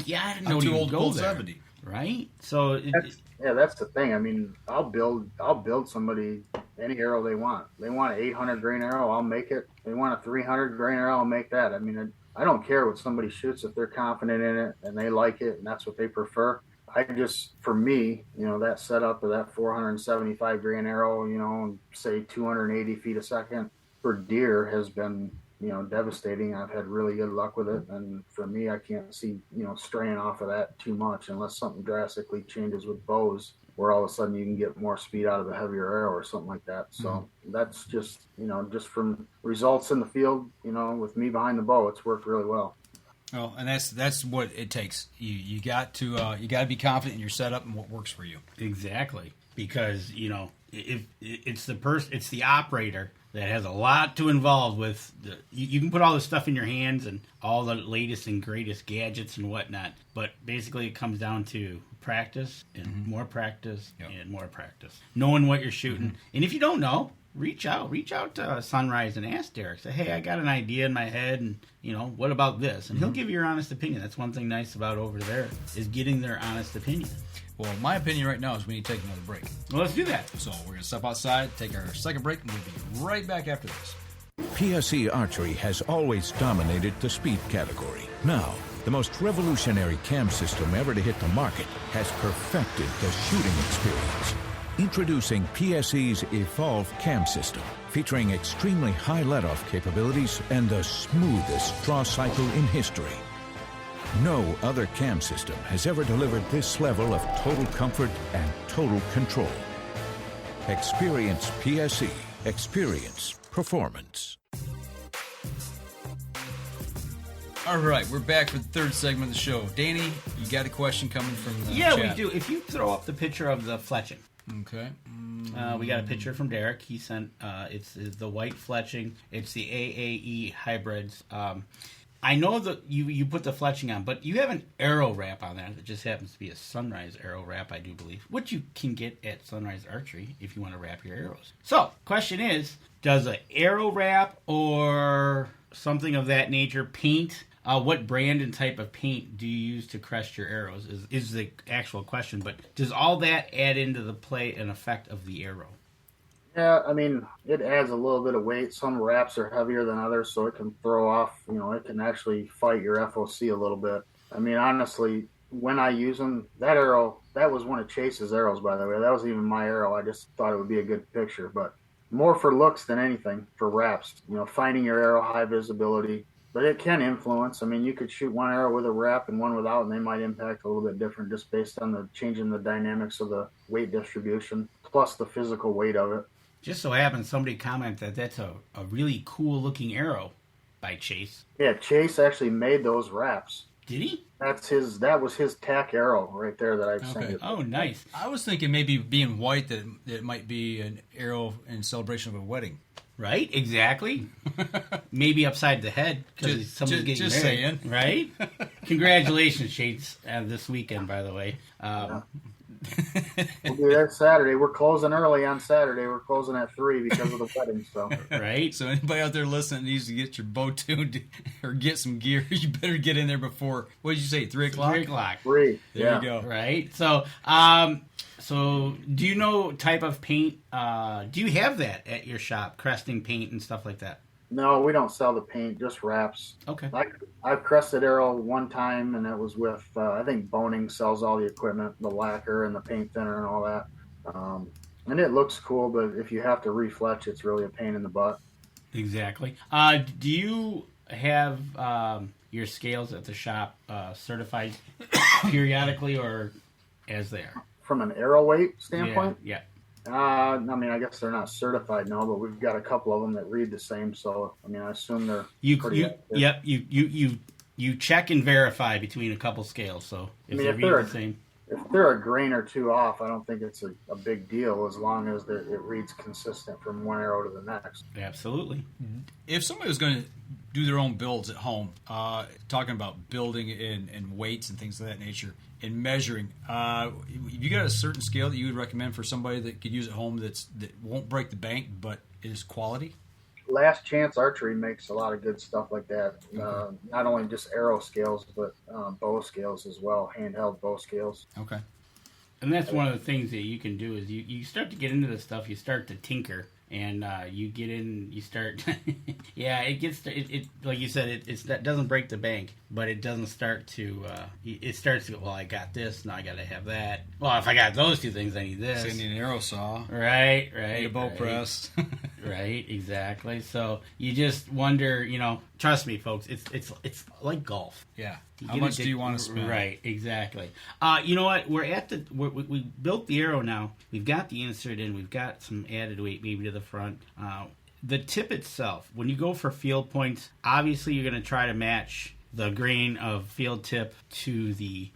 Yeah, I didn't I'm know too old to pull there. 70. Right? So that's the thing. I mean, I'll build somebody any arrow they want. They want an 800 grain arrow, I'll make it. They want a 300 grain arrow, I'll make that. I mean, I don't care what somebody shoots if they're confident in it and they like it and that's what they prefer. For me, that setup of that 475 grain arrow, and say 280 feet a second for deer has been, devastating. I've had really good luck with it. And for me, I can't see, straying off of that too much unless something drastically changes with bows where all of a sudden you can get more speed out of a heavier arrow or something like that. So that's just, just from results in the field, with me behind the bow, it's worked really well. Well, and that's what it takes. You got to be confident in your setup and what works for you. Exactly, because if it's the operator that has a lot to involve with. You can put all this stuff in your hands and all the latest and greatest gadgets and whatnot, but basically it comes down to practice and more practice and more practice, knowing what you're shooting. And if you don't know, reach out to Sunrise and ask Derek. Say, hey, I got an idea in my head, and what about this? And he'll give you your honest opinion. That's one thing nice about over there is getting their honest opinion. Well, my opinion right now is we need to take another break. Well, let's do that. So we're going to step outside, take our second break, and we'll be right back after this. PSE Archery has always dominated the speed category. Now, the most revolutionary cam system ever to hit the market, has perfected the shooting experience. Introducing PSE's Evolve Cam System, featuring extremely high let-off capabilities and the smoothest draw cycle in history. No other cam system has ever delivered this level of total comfort and total control. Experience PSE. Experience performance. All right, we're back for the third segment of the show. Danny, you got a question coming from the chat? we do. If you throw up the picture of the fletching. Okay. We got a picture from Derek. He sent it's the white fletching. It's the AAE hybrids. I know that you put the fletching on, but you have an arrow wrap on there that just happens to be a Sunrise arrow wrap, I do believe, which you can get at Sunrise Archery if you want to wrap your arrows. So, question is, does an arrow wrap or something of that nature paint? What brand and type of paint do you use to crest your arrows is the actual question, but does all that add into the play and effect of the arrow? Yeah, I mean, it adds a little bit of weight. Some wraps are heavier than others, so it can throw off, it can actually fight your FOC a little bit. I mean, honestly, when I use them, that arrow, that was one of Chase's arrows, by the way. That wasn't even my arrow. I just thought it would be a good picture, but more for looks than anything, for wraps. Finding your arrow, high visibility. But it can influence. I mean, you could shoot one arrow with a wrap and one without, and they might impact a little bit different just based on the change in the dynamics of the weight distribution, plus the physical weight of it. Just so happens somebody commented that's a really cool-looking arrow by Chase. Yeah, Chase actually made those wraps. Did he? That was his tack arrow right there that I've sent. Oh, nice. I was thinking maybe being white that it might be an arrow in celebration of a wedding. Right, exactly. Maybe upside the head because somebody's getting just married. Saying. Right? Congratulations, Shades, this weekend, by the way. We'll do that Saturday. We're closing early on Saturday. We're closing at 3 because of the wedding. So right. So anybody out there listening needs to get your bow tuned or get some gear. You better get in there before. What did you say? 3 o'clock. 3 o'clock. 3. There you go. Right. So, so do you know type of paint? Do you have that at your shop? Cresting paint and stuff like that. No, we don't sell the paint, just wraps. Okay. I've crested arrow one time, and it was with, I think Boning sells all the equipment, the lacquer and the paint thinner and all that. And it looks cool, but if you have to refletch, it's really a pain in the butt. Exactly. Do you have your scales at the shop certified periodically or as they are? From an arrow weight standpoint? Yeah. I mean, I guess they're not certified, no, but we've got a couple of them that read the same. So, I mean, I assume they're you check and verify between a couple scales. So if they read the same, if they're a grain or two off, I don't think it's a big deal as long as it reads consistent from one arrow to the next. Absolutely. If somebody was going to do their own builds at home, talking about building in weights and things of that nature, in measuring, you got a certain scale that you would recommend for somebody that could use at home that won't break the bank but is quality? Last Chance Archery makes a lot of good stuff like that. Okay. Not only just arrow scales, but bow scales as well, handheld bow scales. Okay. And that's one of the things that you can do is you start to get into this stuff, you start to tinker. And you get in, you start, yeah, it gets, it like you said, it doesn't break the bank, but it doesn't start to, it starts to go, well, I got this, now I got to have that. Well, if I got those two things, I need this. So you need an arrow saw. Right. Need a bow press. Right, exactly. So you just wonder, trust me, folks, it's like golf. Yeah. How much do you want to spend? Right, exactly. You know what? We built the arrow now. We've got the insert in. We've got some added weight maybe to the front. The tip itself, when you go for field points, obviously you're going to try to match the grain of field tip to the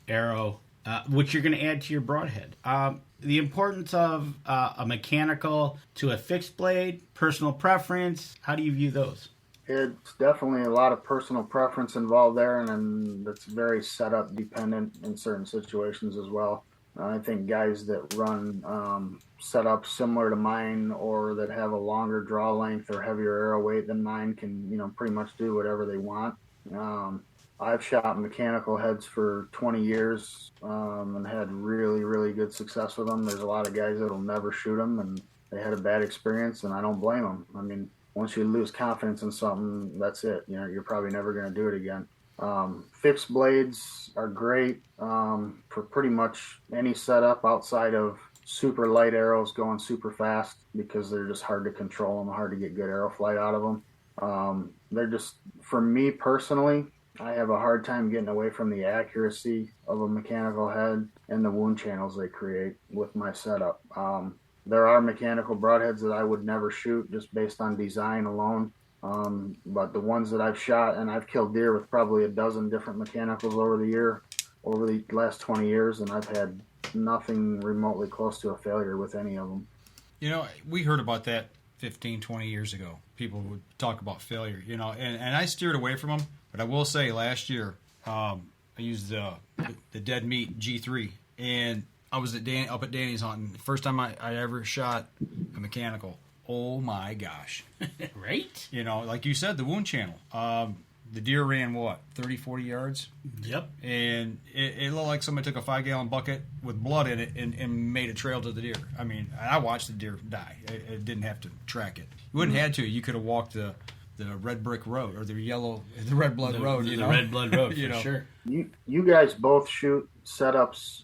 arrow, which you're going to add to your broadhead. The importance of a mechanical to a fixed blade, personal preference, how do you view those? It's definitely a lot of personal preference involved there, and it's very setup dependent in certain situations as well. I think guys that run setups similar to mine or that have a longer draw length or heavier arrow weight than mine can, pretty much do whatever they want. I've shot mechanical heads for 20 years and had really, really good success with them. There's a lot of guys that'll never shoot them, and they had a bad experience, and I don't blame them. I mean, once you lose confidence in something, that's it. You're probably never going to do it again. Fixed blades are great for pretty much any setup outside of super light arrows going super fast, because they're just hard to control them, hard to get good arrow flight out of them. They're just, for me personally, I have a hard time getting away from the accuracy of a mechanical head and the wound channels they create with my setup. There are mechanical broadheads that I would never shoot just based on design alone. But the ones that I've shot, and I've killed deer with probably a dozen different mechanicals over the last 20 years, and I've had nothing remotely close to a failure with any of them. You know, we heard about that 15, 20 years ago. People would talk about failure, you know, and I steered away from them. But I will say, last year, I used the Dead Meat G3, and I was up at Danny's hunting. The first time I ever shot a mechanical. Oh my gosh. Right? You know, like you said, the wound channel. The deer ran, 30, 40 yards? Yep. And it looked like somebody took a 5-gallon bucket with blood in it and made a trail to the deer. I mean, I watched the deer die. It didn't have to track it. You wouldn't have to. You could have walked the red brick road or the red blood road. You know, red blood road, you for know. sure. You guys both shoot setups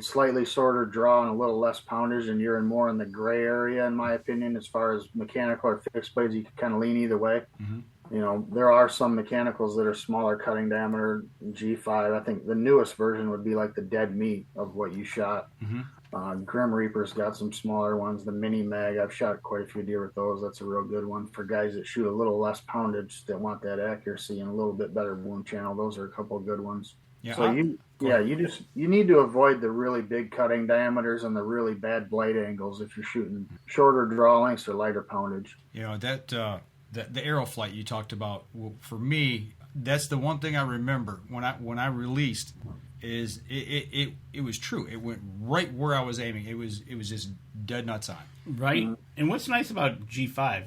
slightly shorter draw and a little less poundage, and you're more in the gray area, in my opinion, as far as mechanical or fixed blades. You can kind of lean either way. Mm-hmm. You know, there are some mechanicals that are smaller cutting diameter, G5. I think the newest version would be like the Dead Meat of what you shot. Mm-hmm. Grim Reaper's got some smaller ones. The Mini Mag, I've shot quite a few deer with those. That's a real good one for guys that shoot a little less poundage, that want that accuracy and a little bit better wound channel. Those are a couple of good ones. Yeah, so you need to avoid the really big cutting diameters and the really bad blade angles if you're shooting shorter draw lengths or lighter poundage. You know, that the arrow flight you talked about, well, for me, that's the one thing I remember when I released. Is it was true. It went right where I was aiming. It was just dead nuts on. Right. Mm-hmm. And what's nice about G5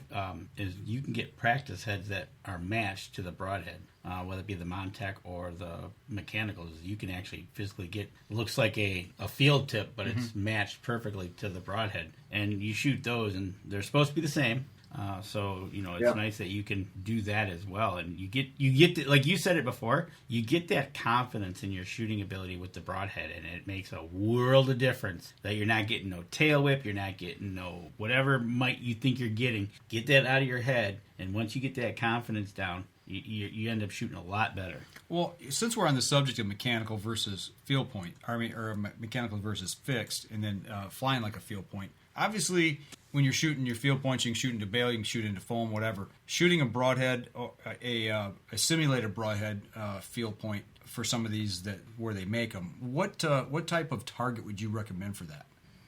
is you can get practice heads that are matched to the broadhead, whether it be the Montec or the mechanicals. You can actually physically get, looks like a field tip, but it's matched perfectly to the broadhead. And you shoot those, and they're supposed to be the same. So, you know, it's nice that you can do that as well. And you get the, like you said it before, you get that confidence in your shooting ability with the broadhead, and it makes a world of difference that you're not getting no tail whip, you're not getting no whatever might you think you're getting. Get that out of your head, and once you get that confidence down, you end up shooting a lot better. Well, since we're on the subject of mechanical versus field point, or mechanical versus fixed, and then flying like a field point, obviously, when you're shooting your field points, you can shoot into bail, you can shoot into foam, whatever. Shooting a broadhead, or a simulated broadhead field point for some of these where they make them, what type of target would you recommend for that?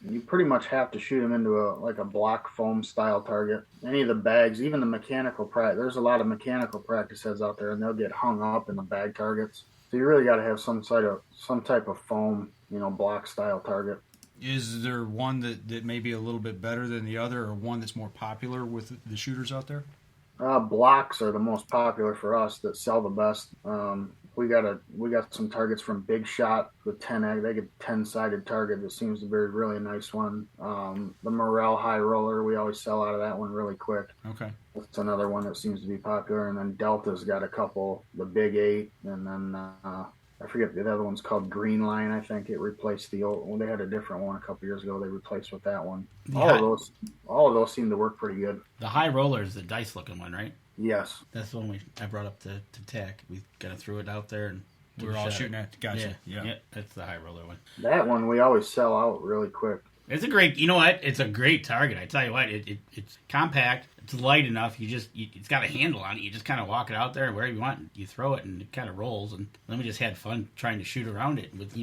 You pretty much have to shoot them into a block foam style target. Any of the bags, even the mechanical practice. There's a lot of mechanical practice heads out there, and they'll get hung up in the bag targets. So you really got to have some type of foam, block style target. Is there one that may be a little bit better than the other, or one that's more popular with the shooters out there? Blocks are the most popular for us that sell the best. We got some targets from Big Shot with 10. They get 10-sided target that seems to be a really nice one. The Morel High Roller, we always sell out of that one really quick. Okay, that's another one that seems to be popular. And then Delta's got a couple, the Big 8, and then I forget, the other one's called Green Line. I think it replaced the old one. They had a different one a couple years ago. They replaced with that one. All of those seem to work pretty good. The High Roller is the dice looking one, right? Yes, that's the one I brought up to TAC. We kind of threw it out there, and we were all shooting at. Gotcha. Yeah, that's the High Roller one. That one we always sell out really quick. It's a great. You know what? It's a great target. I tell you what. It's compact. It's light enough. It's got a handle on it. You just kind of walk it out there wherever you want. You throw it, and it kind of rolls. And then we just had fun trying to shoot around it. With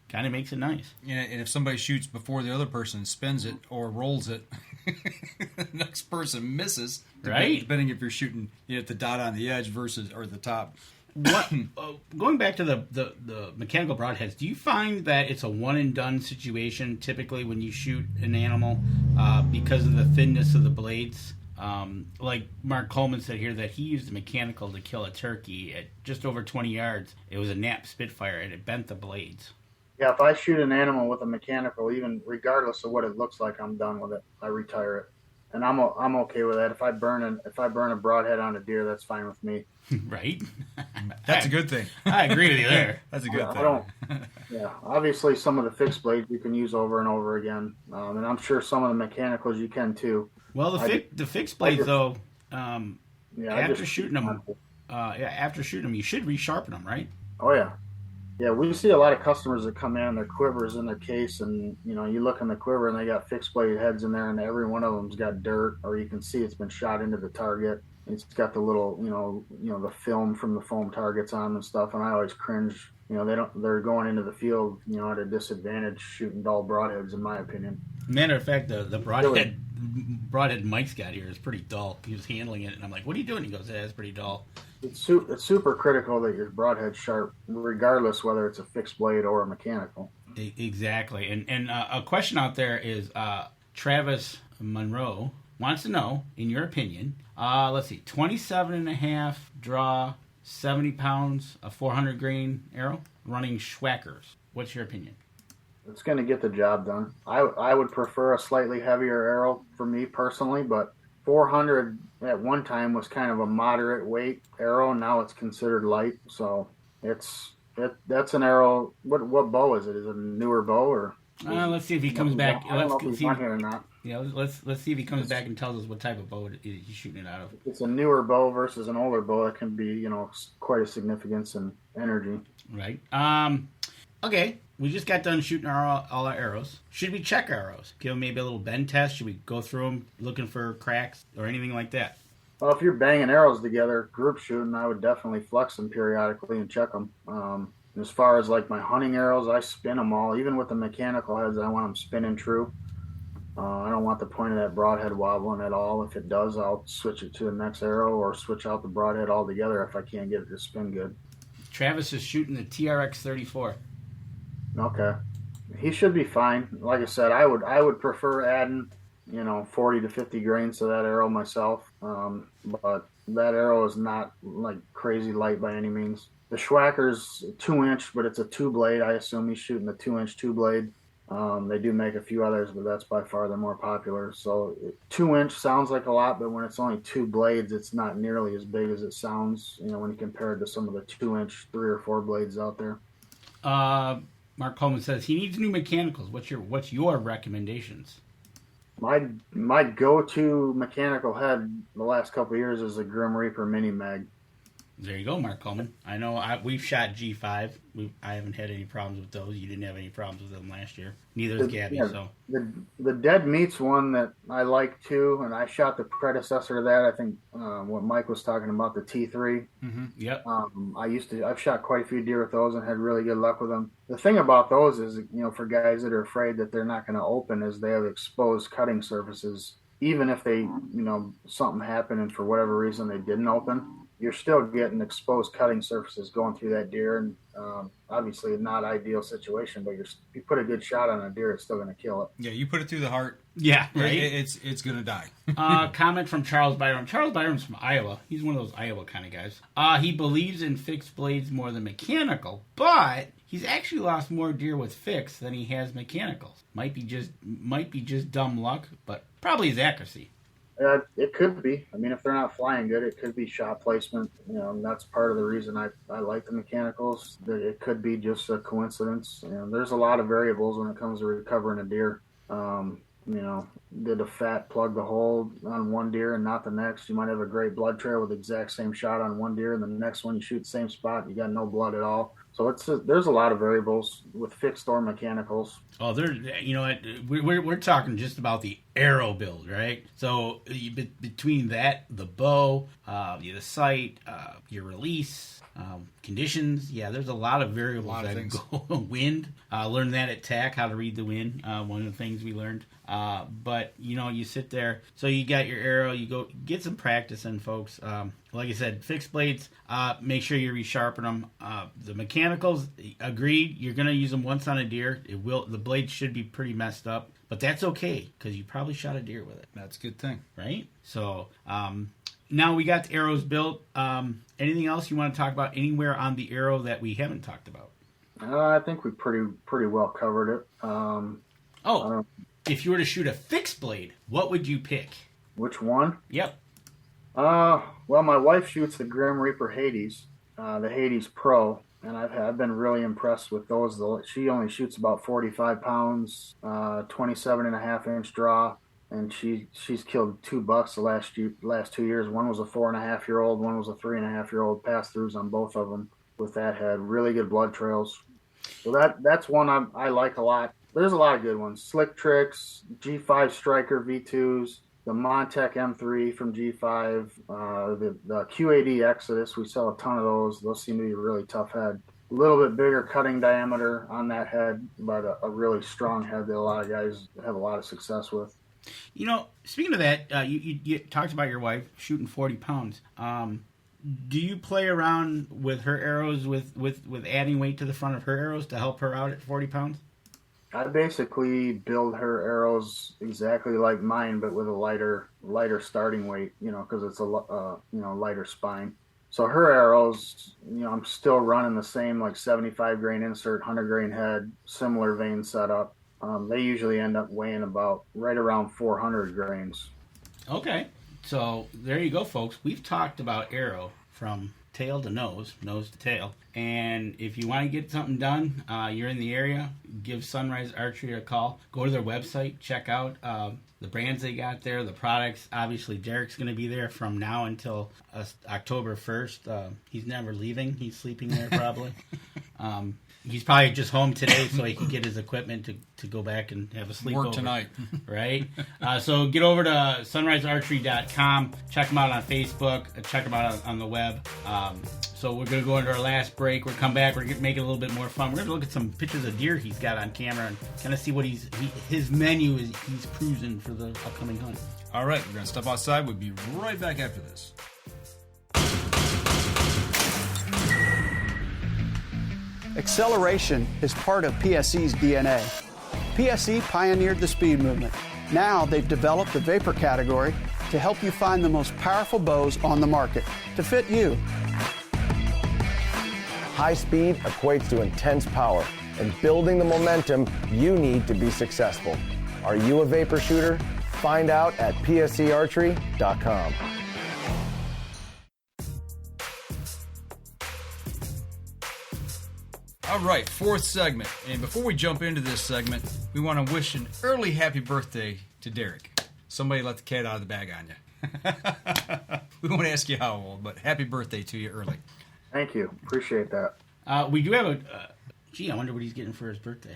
kind of makes it nice. And if somebody shoots before the other person spins it or rolls it, the next person misses. Right. Depending if you're shooting at the dot on the edge versus or the top. What going back to the mechanical broadheads, do you find that it's a one and done situation typically when you shoot an animal because of the thinness of the blades? Like Mark Coleman said here that he used a mechanical to kill a turkey at just over 20 yards. It was a Knapp Spitfire and it bent the blades. Yeah, if I shoot an animal with a mechanical, even regardless of what it looks like, I'm done with it. I retire it. and I'm okay with that. If I burn a broadhead on a deer, that's fine with me. Right? That's a good thing. I agree with you there. That's a good thing. I don't. Yeah, obviously some of the fixed blades you can use over and over again, and I'm sure some of the mechanicals you can too. Well, the fixed blades though, after shooting them, you should resharpen them, right? Oh yeah. Yeah, we see a lot of customers that come in, their quiver's in their case, and you look in the quiver and they got fixed blade heads in there, and every one of them's got dirt, or you can see it's been shot into the target. It's got the little, the film from the foam targets on them and stuff, and I always cringe. They're going into the field, at a disadvantage shooting dull broadheads, in my opinion. Matter of fact, the broadhead Mike's got here is pretty dull. He was handling it, and I'm like, "What are you doing?" He goes, "Yeah, it's pretty dull." It's super critical that your broadhead's sharp, regardless whether it's a fixed blade or a mechanical. Exactly. And a question out there is Travis Monroe wants to know, in your opinion, let's see, 27.5 draw, 70 pounds, a 400 grain arrow, running Schwackers. What's your opinion? It's going to get the job done. I would prefer a slightly heavier arrow for me personally, but 400 at one time was kind of a moderate weight arrow. Now it's considered light, so that's an arrow. What bow is it? Is it a newer bow or? Let's see if he comes back. I don't know if he's on here or not. Yeah, let's see if he comes back and tells us what type of bow he's shooting it out of. It's a newer bow versus an older bow. That can be quite a significance in energy. Right. Okay. We just got done shooting all our arrows. Should we check arrows? Give them maybe a little bend test? Should we go through them looking for cracks or anything like that? Well, if you're banging arrows together, group shooting, I would definitely flex them periodically and check them. As far as like my hunting arrows, I spin them all. Even with the mechanical heads, I want them spinning true. I don't want the point of that broadhead wobbling at all. If it does, I'll switch it to the next arrow or switch out the broadhead altogether if I can't get it to spin good. Travis is shooting the TRX 34. Okay. He should be fine. Like I said, I would prefer adding, 40 to 50 grains to that arrow myself. But that arrow is not like crazy light by any means. The Schwacker's 2-inch, but it's a 2-blade. I assume he's shooting the 2-inch 2-blade. They do make a few others, but that's by far the more popular. So 2-inch sounds like a lot, but when it's only 2 blades, it's not nearly as big as it sounds, when you compare it to some of the 2-inch 3 or 4 blades out there. Mark Coleman says he needs new mechanicals. What's your recommendations? My go-to mechanical head the last couple of years is a Grim Reaper Mini Mag. There you go, Mark Coleman. I know we've shot G5. I haven't had any problems with those. You didn't have any problems with them last year. Neither has Gabby. Yeah, so the Dead Meat's one that I like too, and I shot the predecessor to that. I think what Mike was talking about, the T3. Mm-hmm. Yep. I've shot quite a few deer with those and had really good luck with them. The thing about those is, for guys that are afraid that they're not going to open, is they have exposed cutting surfaces. Even if they, something happened and for whatever reason they didn't open, you're still getting exposed cutting surfaces going through that deer, and obviously not ideal situation, but you put a good shot on a deer, it's still going to kill it. Yeah, you put it through the heart. Yeah, right. It's going to die. Comment from Charles Byron. Charles Byron's from Iowa. He's one of those Iowa kind of guys. He believes in fixed blades more than mechanical, but he's actually lost more deer with fixed than he has mechanicals. Might be just dumb luck, but probably his accuracy. It could be. I mean, if they're not flying good, it could be shot placement. And that's part of the reason I like the mechanicals. It could be just a coincidence. There's a lot of variables when it comes to recovering a deer. Did a fat plug the hole on one deer and not the next? You might have a great blood trail with the exact same shot on one deer, and the next one you shoot the same spot, you got no blood at all. So there's a lot of variables with fixed or mechanicals. Oh, we're talking just about the arrow build, right? So between that, the bow, the sight, your release, conditions, there's a lot of variables that go. Wind, learn that at TAC, how to read the wind. One of the things we learned. But you sit there. So you got your arrow. You go get some practice in, folks. Like I said, fixed blades. Make sure you resharpen them. The mechanicals, agreed. You're gonna use them once on a deer. The blade should be pretty messed up, but that's okay because you probably shot a deer with it. That's a good thing, right? So now we got the arrows built. Anything else you want to talk about anywhere on the arrow that we haven't talked about? I think we pretty well covered it. If you were to shoot a fixed blade, what would you pick? Which one? Yep. Well, my wife shoots the Grim Reaper Hades, the Hades Pro, and I've been really impressed with those. She only shoots about 45 pounds, 27.5-inch draw, and she's killed 2 bucks the last 2 years. One was a 4.5-year-old, one was a 3.5-year-old. Pass-throughs on both of them with that head. Really good blood trails. So that's one I like a lot. There's a lot of good ones. Slick Tricks, G5 Striker V2s, the Montec M3 from G5, the Q80 Exodus. We sell a ton of those. Those seem to be a really tough head. A little bit bigger cutting diameter on that head, but a really strong head that a lot of guys have a lot of success with. Speaking of that, you talked about your wife shooting 40 pounds. Do you play around with her arrows with adding weight to the front of her arrows to help her out at 40 pounds? I basically build her arrows exactly like mine, but with a lighter starting weight, because it's a lighter spine. So her arrows, I'm still running the same like 75 grain insert, 100 grain head, similar vein setup. They usually end up weighing about right around 400 grains. Okay. So there you go, folks. We've talked about arrow from tail to nose to tail. And if you want to get something done, you're in the area, give Sunrise Archery a call. Go to their website, check out the brands they got there, the products. Obviously, Derek's going to be there from now until October 1st. He's never leaving. He's sleeping there probably. He's probably just home today so he can get his equipment to go back and have a sleepover. Work tonight. Right? So get over to sunrisearchery.com. Check them out on Facebook. Check them out on the web. So we're going to go into our last break. We'll come back. We're going to make it a little bit more fun. We're going to look at some pictures of deer he's got on camera and kind of see what his menu is he's cruising for the upcoming hunt. All right. We're going to step outside. We'll be right back after this. Acceleration is part of PSE's DNA. PSE pioneered the speed movement. Now they've developed the vapor category to help you find the most powerful bows on the market to fit you. High speed equates to intense power and building the momentum you need to be successful. Are you a vapor shooter? Find out at psearchery.com. All right, fourth segment. And before we jump into this segment, we want to wish an early happy birthday to Derek. Somebody let the cat out of the bag on you. We won't ask you how old, but happy birthday to you early. Thank you. Appreciate that. We do have I wonder what he's getting for his birthday.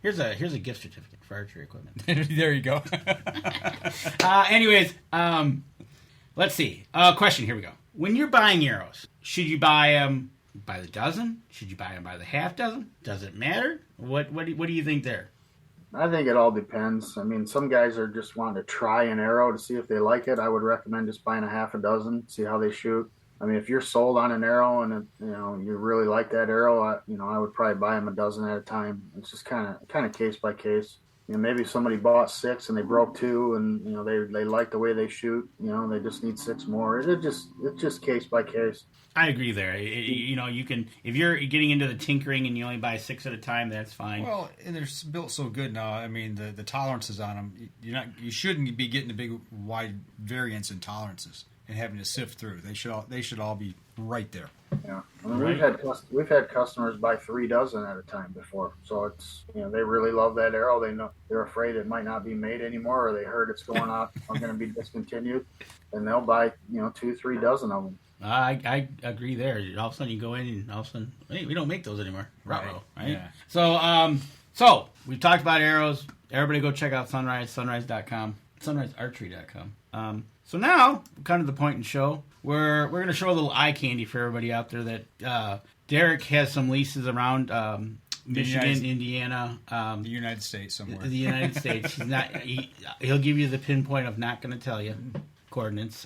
Here's a gift certificate for archery equipment. There you go. Anyways, let's see. Question, here we go. When you're buying arrows, should you buy them by the dozen? Should you buy them by the half dozen? Does it matter? What do you think there? I think it all depends. I mean, some guys are just wanting to try an arrow to see if they like it. I would recommend just buying a half a dozen, see how they shoot. I mean, if you're sold on an arrow and you really like that arrow, I would probably buy them a dozen at a time. It's just kind of case by case. Maybe somebody bought 6 and they broke 2, and they like the way they shoot. They just need 6 more. It's just case by case. I agree there. You can, if you're getting into the tinkering and you only buy 6 at a time, that's fine. Well, and they're built so good now. I mean, the tolerances on them, you shouldn't be getting a big wide variance in tolerances and having to sift through. They should all be right there. Yeah, I mean, we've had customers buy 3 dozen at a time before. So it's they really love that arrow. They're afraid it might not be made anymore, or they heard it's going out, going to be discontinued, and they'll buy 2-3 dozen of them. I agree there. All of a sudden you go in and all of a sudden, hey, we don't make those anymore. Right. Yeah. So we've talked about arrows. Everybody go check out sunrisearchery.com, sunrisearchery.com. So now, kind of the point in the show, we're going to show a little eye candy for everybody out there that Derek has some leases around Michigan, Indiana. The United States somewhere. The United States. He'll give you the pinpoint of not going to tell you coordinates.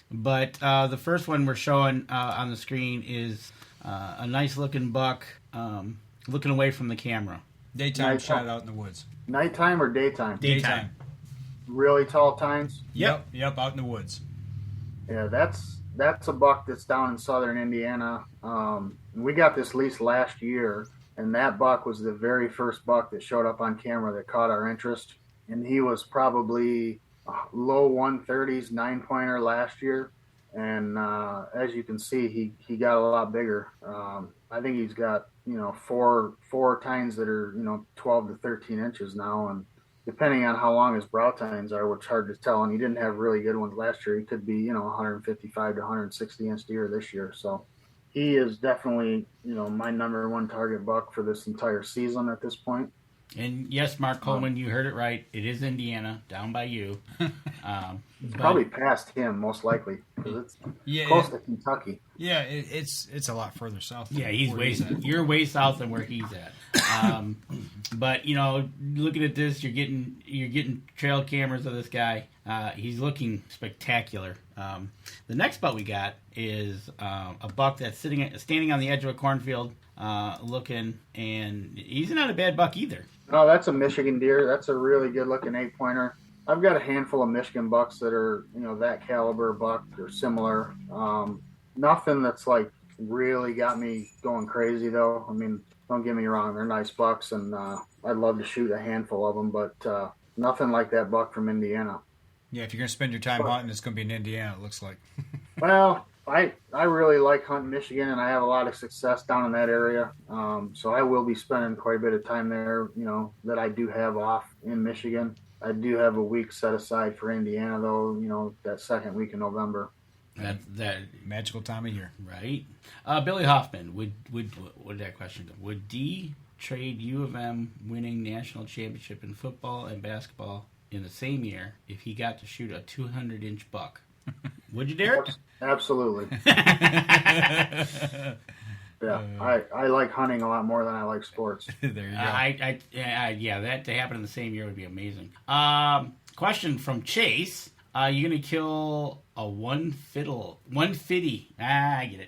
But the first one we're showing on the screen is a nice looking buck looking away from the camera. Daytime shot out in the woods. Nighttime or daytime? Daytime. Really tall tines? Yep, out in the woods. Yeah, that's a buck that's down in southern Indiana. We got this lease last year, and that buck was the very first buck that showed up on camera that caught our interest. And he was probably low 130s 9-pointer last year. And as you can see, he got a lot bigger. I think he's got, four tines that are, 12 to 13 inches now. And depending on how long his brow tines are, which is hard to tell. And he didn't have really good ones last year. He could be, 155 to 160 inch deer this year. So he is definitely, my number one target buck for this entire season at this point. And yes, Mark Coleman, you heard it right. It is Indiana, down by you. Probably past him, most likely, because it's close to Kentucky. Yeah, it's a lot further south. Yeah, you're way south than where he's at. But looking at this, you're getting trail cameras of this guy. He's looking spectacular. The next buck we got is a buck that's standing on the edge of a cornfield, looking, and he's not a bad buck either. Oh, that's a Michigan deer. That's a really good-looking 8-pointer. I've got a handful of Michigan bucks that are, that caliber buck or similar. Nothing that's like really got me going crazy though. I mean, don't get me wrong, they're nice bucks, and I'd love to shoot a handful of them, but nothing like that buck from Indiana. Yeah, if you're going to spend your time hunting, it's going to be in Indiana, it looks like. Well, I really like hunting Michigan, and I have a lot of success down in that area. So I will be spending quite a bit of time there, that I do have off in Michigan. I do have a week set aside for Indiana, though, that second week in November. That magical time of year. Right. Billy Hoffman, what did that question do? Would D trade U of M winning national championship in football and basketball in the same year if he got to shoot a 200-inch buck? Would you, Derek? Absolutely. Yeah, I like hunting a lot more than I like sports. There you go. Yeah, that to happen in the same year would be amazing. Question from Chase. You're going to kill a 150. I get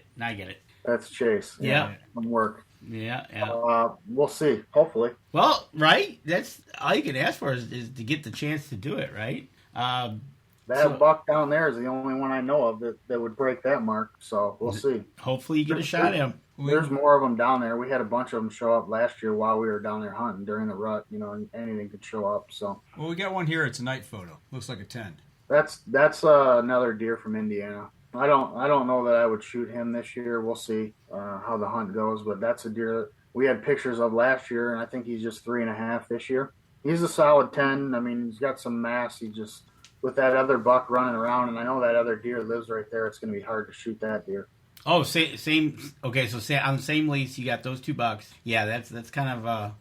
it. That's Chase. Yeah. From work. Yeah. We'll see. Hopefully. Well, right? That's all you can ask for is to get the chance to do it, right? That buck down there is the only one I know of that would break that mark. So we'll see. Hopefully you get a shot at him. There's more of them down there. We had a bunch of them show up last year while we were down there hunting during the rut. And anything could show up. So. Well, we got one here. It's a night photo. Looks like a 10. That's another deer from Indiana. I don't know that I would shoot him this year. We'll see how the hunt goes. But that's a deer that we had pictures of last year, and I think he's just 3.5 this year. He's a solid 10. I mean, he's got some mass. He just with that other buck running around, and I know that other deer lives right there. It's going to be hard to shoot that deer. Oh, same. Okay, so on the same lease, you got those two bucks. Yeah, that's kind of.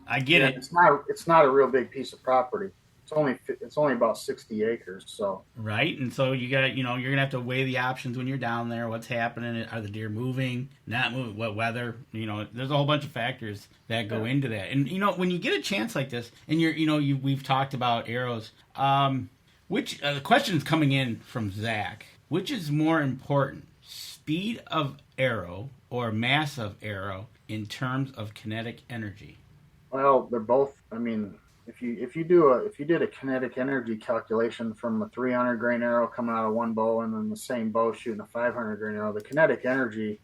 I get it. It's not a real big piece of property. It's only about 60 acres. So right, and so you got you're gonna have to weigh the options when you're down there. What's happening? Are the deer moving? Not moving? What weather? There's a whole bunch of factors that go into that. And when you get a chance like this, and we've talked about arrows. Which the question's coming in from Zach. Which is more important? Speed of arrow or mass of arrow in terms of kinetic energy? Well, they're both. I mean, if you did a kinetic energy calculation from a 300 grain arrow coming out of one bow and then the same bow shooting a 500 grain arrow, the kinetic energy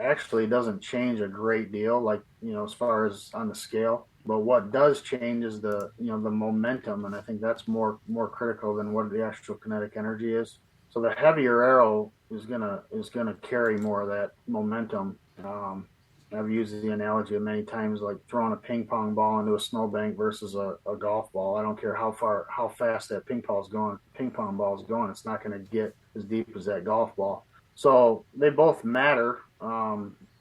actually doesn't change a great deal, like as far as on the scale. But what does change is the momentum, and I think that's more critical than what the actual kinetic energy is. So the heavier arrow is gonna carry more of that momentum. I've used the analogy many times, like throwing a ping pong ball into a snowbank versus a golf ball. I don't care how fast that ping pong ball is going. It's not going to get as deep as that golf ball. So they both matter.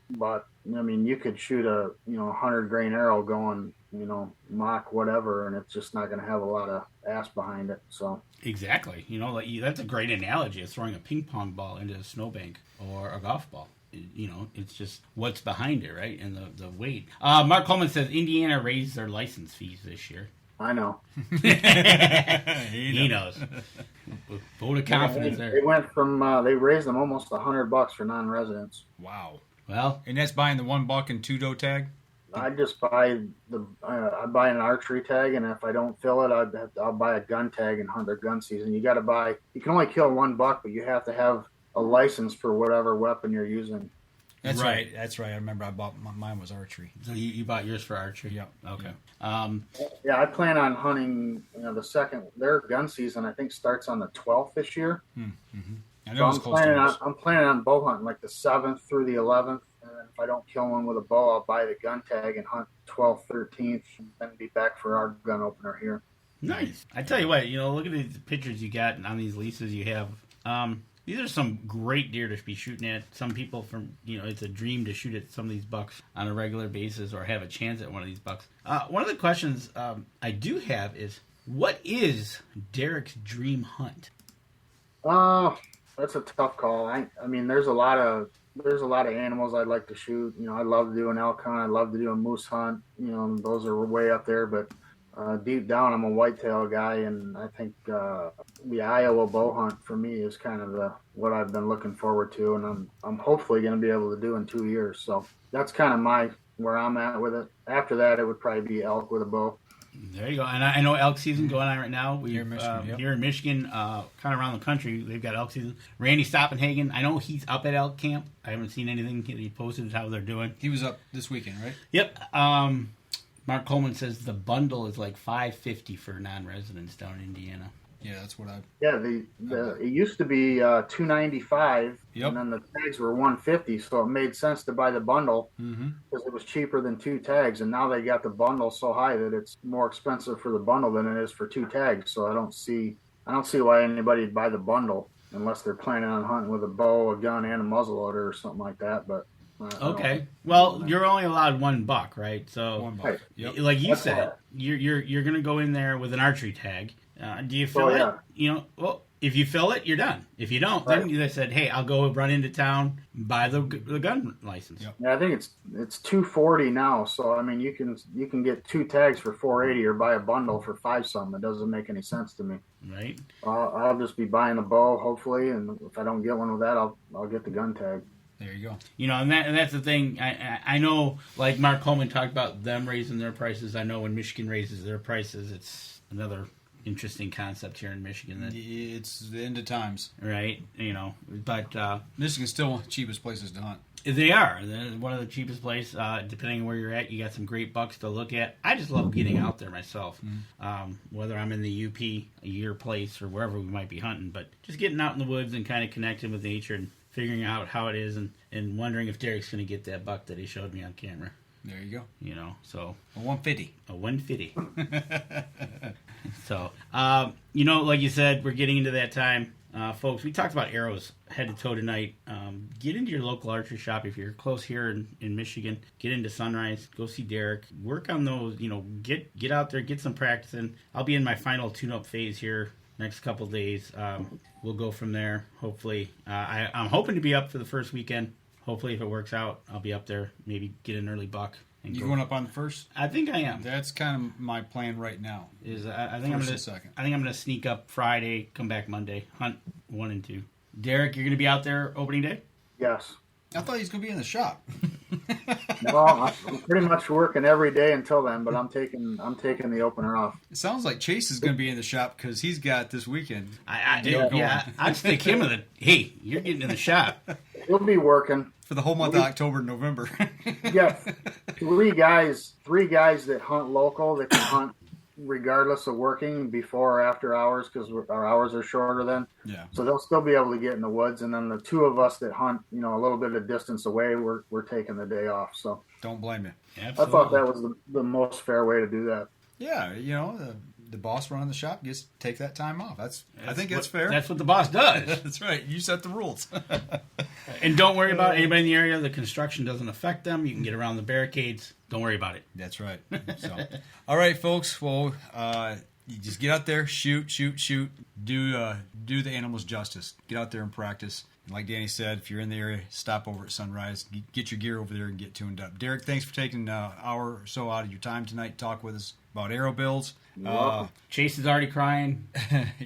But I mean, you could shoot a 100 grain arrow going mock whatever, and it's just not going to have a lot of ass behind it. So exactly, that's a great analogy of throwing a ping pong ball into a snowbank or a golf ball. It's just what's behind it, right? And the weight. Mark Coleman says Indiana raised their license fees this year. I know. He knows. Vote of confidence there. They went from they raised them almost $100 for non-residents. Wow. Well, and that's buying the $1 and $2 tag. I just buy I buy an archery tag, and if I don't fill it, I'll buy a gun tag and hunt their gun season. You can only kill one buck, but you have to have a license for whatever weapon you're using. That's right. That's right. I remember I bought mine was archery. So you bought yours for archery? Yep. Okay. Yeah, I plan on hunting. Their gun season I think starts on the 12th this year. Mm-hmm. I So know I'm planning on bow hunting like the 7th through the 11th, and then if I don't kill one with a bow, I'll buy the gun tag and hunt 12th, 13th, and then be back for our gun opener here. Nice. I tell you what, look at these pictures you got on these leases you have. These are some great deer to be shooting at. Some people it's a dream to shoot at some of these bucks on a regular basis or have a chance at one of these bucks. One of the questions I do have is, what is Derek's dream hunt? That's a tough call. I mean, there's a lot of animals I'd like to shoot. I love to do an elk hunt. I love to do a moose hunt. Those are way up there. But deep down, I'm a whitetail guy, and I think the Iowa bow hunt for me is kind of what I've been looking forward to, and I'm hopefully going to be able to do in 2 years. So that's kind of where I'm at with it. After that, it would probably be elk with a bow. There you go. And I know elk season going on right now. Here in Michigan, kind of around the country, they've got elk season. Randy Stoppenhagen, I know he's up at elk camp. I haven't seen anything he posted how they're doing. He was up this weekend, right? Yep. Mark Coleman says the bundle is like $550 for non-residents down in Indiana. Yeah, that's what I. Yeah, it used to be $295, and then the tags were $150, so it made sense to buy the bundle because it was cheaper than 2 tags. And now they got the bundle so high that it's more expensive for the bundle than it is for 2 tags. So I don't see why anybody would buy the bundle unless they're planning on hunting with a bow, a gun, and a muzzleloader or something like that. But okay, well, you're only allowed $1, right? So, $1. Yep. Like you said, you're going to go in there with an archery tag. Do you fill it? Well, if you fill it, you're done. If you don't, then they said, "Hey, I'll go run into town, buy the gun license." Yep. Yeah, I think it's $240 now. So I mean, you can get 2 tags for $480 or buy a bundle for $5 something. It doesn't make any sense to me. Right. I'll just be buying a bow hopefully, and if I don't get one with that, I'll get the gun tag. There you go. And that's the thing. I know, like Mark Coleman talked about them raising their prices. I know when Michigan raises their prices, it's another interesting concept here in Michigan. It's the end of times. Right. But Michigan's still one of the cheapest places to hunt. They are. They're one of the cheapest places. Depending on where you're at, you got some great bucks to look at. I just love getting out there myself. Whether I'm in the UP, your place, or wherever we might be hunting. But just getting out in the woods and kind of connecting with nature and figuring out how it is and wondering if Derek's going to get that buck that he showed me on camera. There you go. So a 150. A 150. So, like you said, we're getting into that time. Folks, we talked about arrows head to toe tonight. Get into your local archery shop. If you're close here in Michigan, get into Sunrise. Go see Derek. Work on those. Get out there, get some practice in. I'll be in my final tune-up phase here next couple days. We'll go from there, hopefully. I'm hoping to be up for the first weekend. Hopefully, if it works out, I'll be up there. Maybe get an early buck. You going up on the first? I think I am. That's kind of my plan right now. I think I'm going to sneak up Friday, come back Monday, hunt 1 and 2. Derek, you're going to be out there opening day? Yes. I thought he was going to be in the shop. No, I'm pretty much working every day until then, but I'm taking the opener off. It sounds like Chase is going to be in the shop because he's got this weekend. I'd stick him in the. Hey, you're getting in the shop. He'll be working for the whole month of October and November. Yeah, three guys that hunt local that can hunt regardless of working before or after hours because our hours are shorter then. Yeah. So they'll still be able to get in the woods, and then the 2 of us that hunt, a little bit of distance away, we're taking the day off. So don't blame you. Absolutely. I thought that was the most fair way to do that. Yeah, the boss running the shop gets to take that time off. I think that's fair. That's what the boss does. That's right. You set the rules. And don't worry about anybody in the area. The construction doesn't affect them. You can get around the barricades. Don't worry about it. That's right. So, all right, folks. Well, you just get out there, shoot. Do the animals justice. Get out there and practice. And like Danny said, if you're in the area, stop over at Sunrise. Get your gear over there and get tuned up. Derek, thanks for taking an hour or so out of your time tonight to talk with us about arrow builds. Chase is already crying.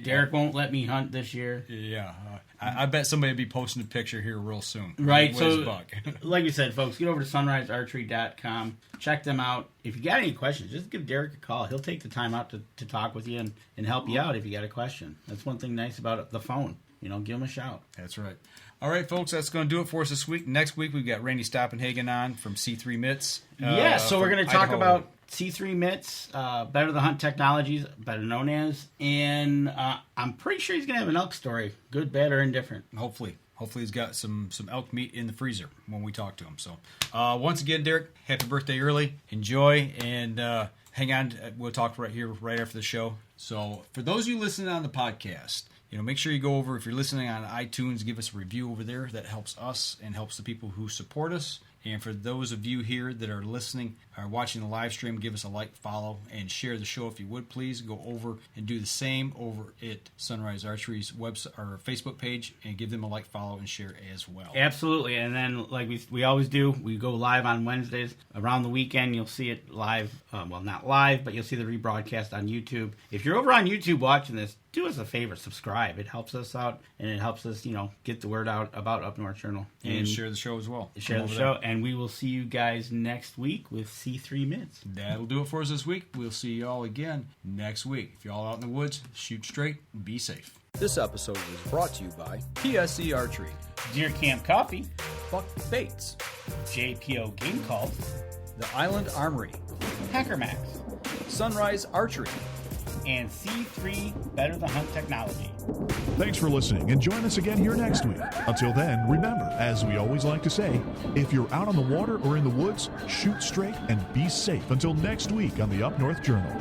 Derek won't let me hunt this year. Yeah. I bet somebody will be posting a picture here real soon. Right. So, like we said, folks, get over to sunrisearchery.com. Check them out. If you got any questions, just give Derek a call. He'll take the time out to talk with you and help you out if you got a question. That's one thing nice about the phone. Give him a shout. That's right. All right, folks, that's going to do it for us this week. Next week, we've got Randy Stoppenhagen on from C3 Mitts. So we're going to talk Idaho. about C3 Mitts, Better the Hunt Technologies, better known as, and I'm pretty sure he's going to have an elk story, good, bad, or indifferent. Hopefully he's got some elk meat in the freezer when we talk to him. So once again, Derek, happy birthday early. Enjoy, and hang on. We'll talk right here, right after the show. So for those of you listening on the podcast, make sure you go over, if you're listening on iTunes, give us a review over there. That helps us and helps the people who support us. And for those of you here that are listening or watching the live stream, give us a like, follow, and share the show if you would, please. Go over and do the same over at Sunrise Archery's website or Facebook page and give them a like, follow, and share as well. Absolutely. And then, like we always do, we go live on Wednesdays. Around the weekend, you'll see it live. Well, not live, but you'll see the rebroadcast on YouTube. If you're over on YouTube watching this, do us a favor, subscribe. It helps us out, and it helps us, get the word out about Up North Journal. And share the show as well. Share the show, and we will see you guys next week with C3 Mitts. That'll do it for us this week. We'll see you all again next week. If you're all out in the woods, shoot straight and be safe. This episode was brought to you by PSC Archery, Deer Camp Coffee, Buck Baits, JPO Game Calls, The Island Armory, Hacker Max, Sunrise Archery, and C3 Better the Hunt Technology. Thanks for listening, and join us again here next week. Until then, remember, as we always like to say, if you're out on the water or in the woods, shoot straight and be safe. Until next week on the Up North Journal.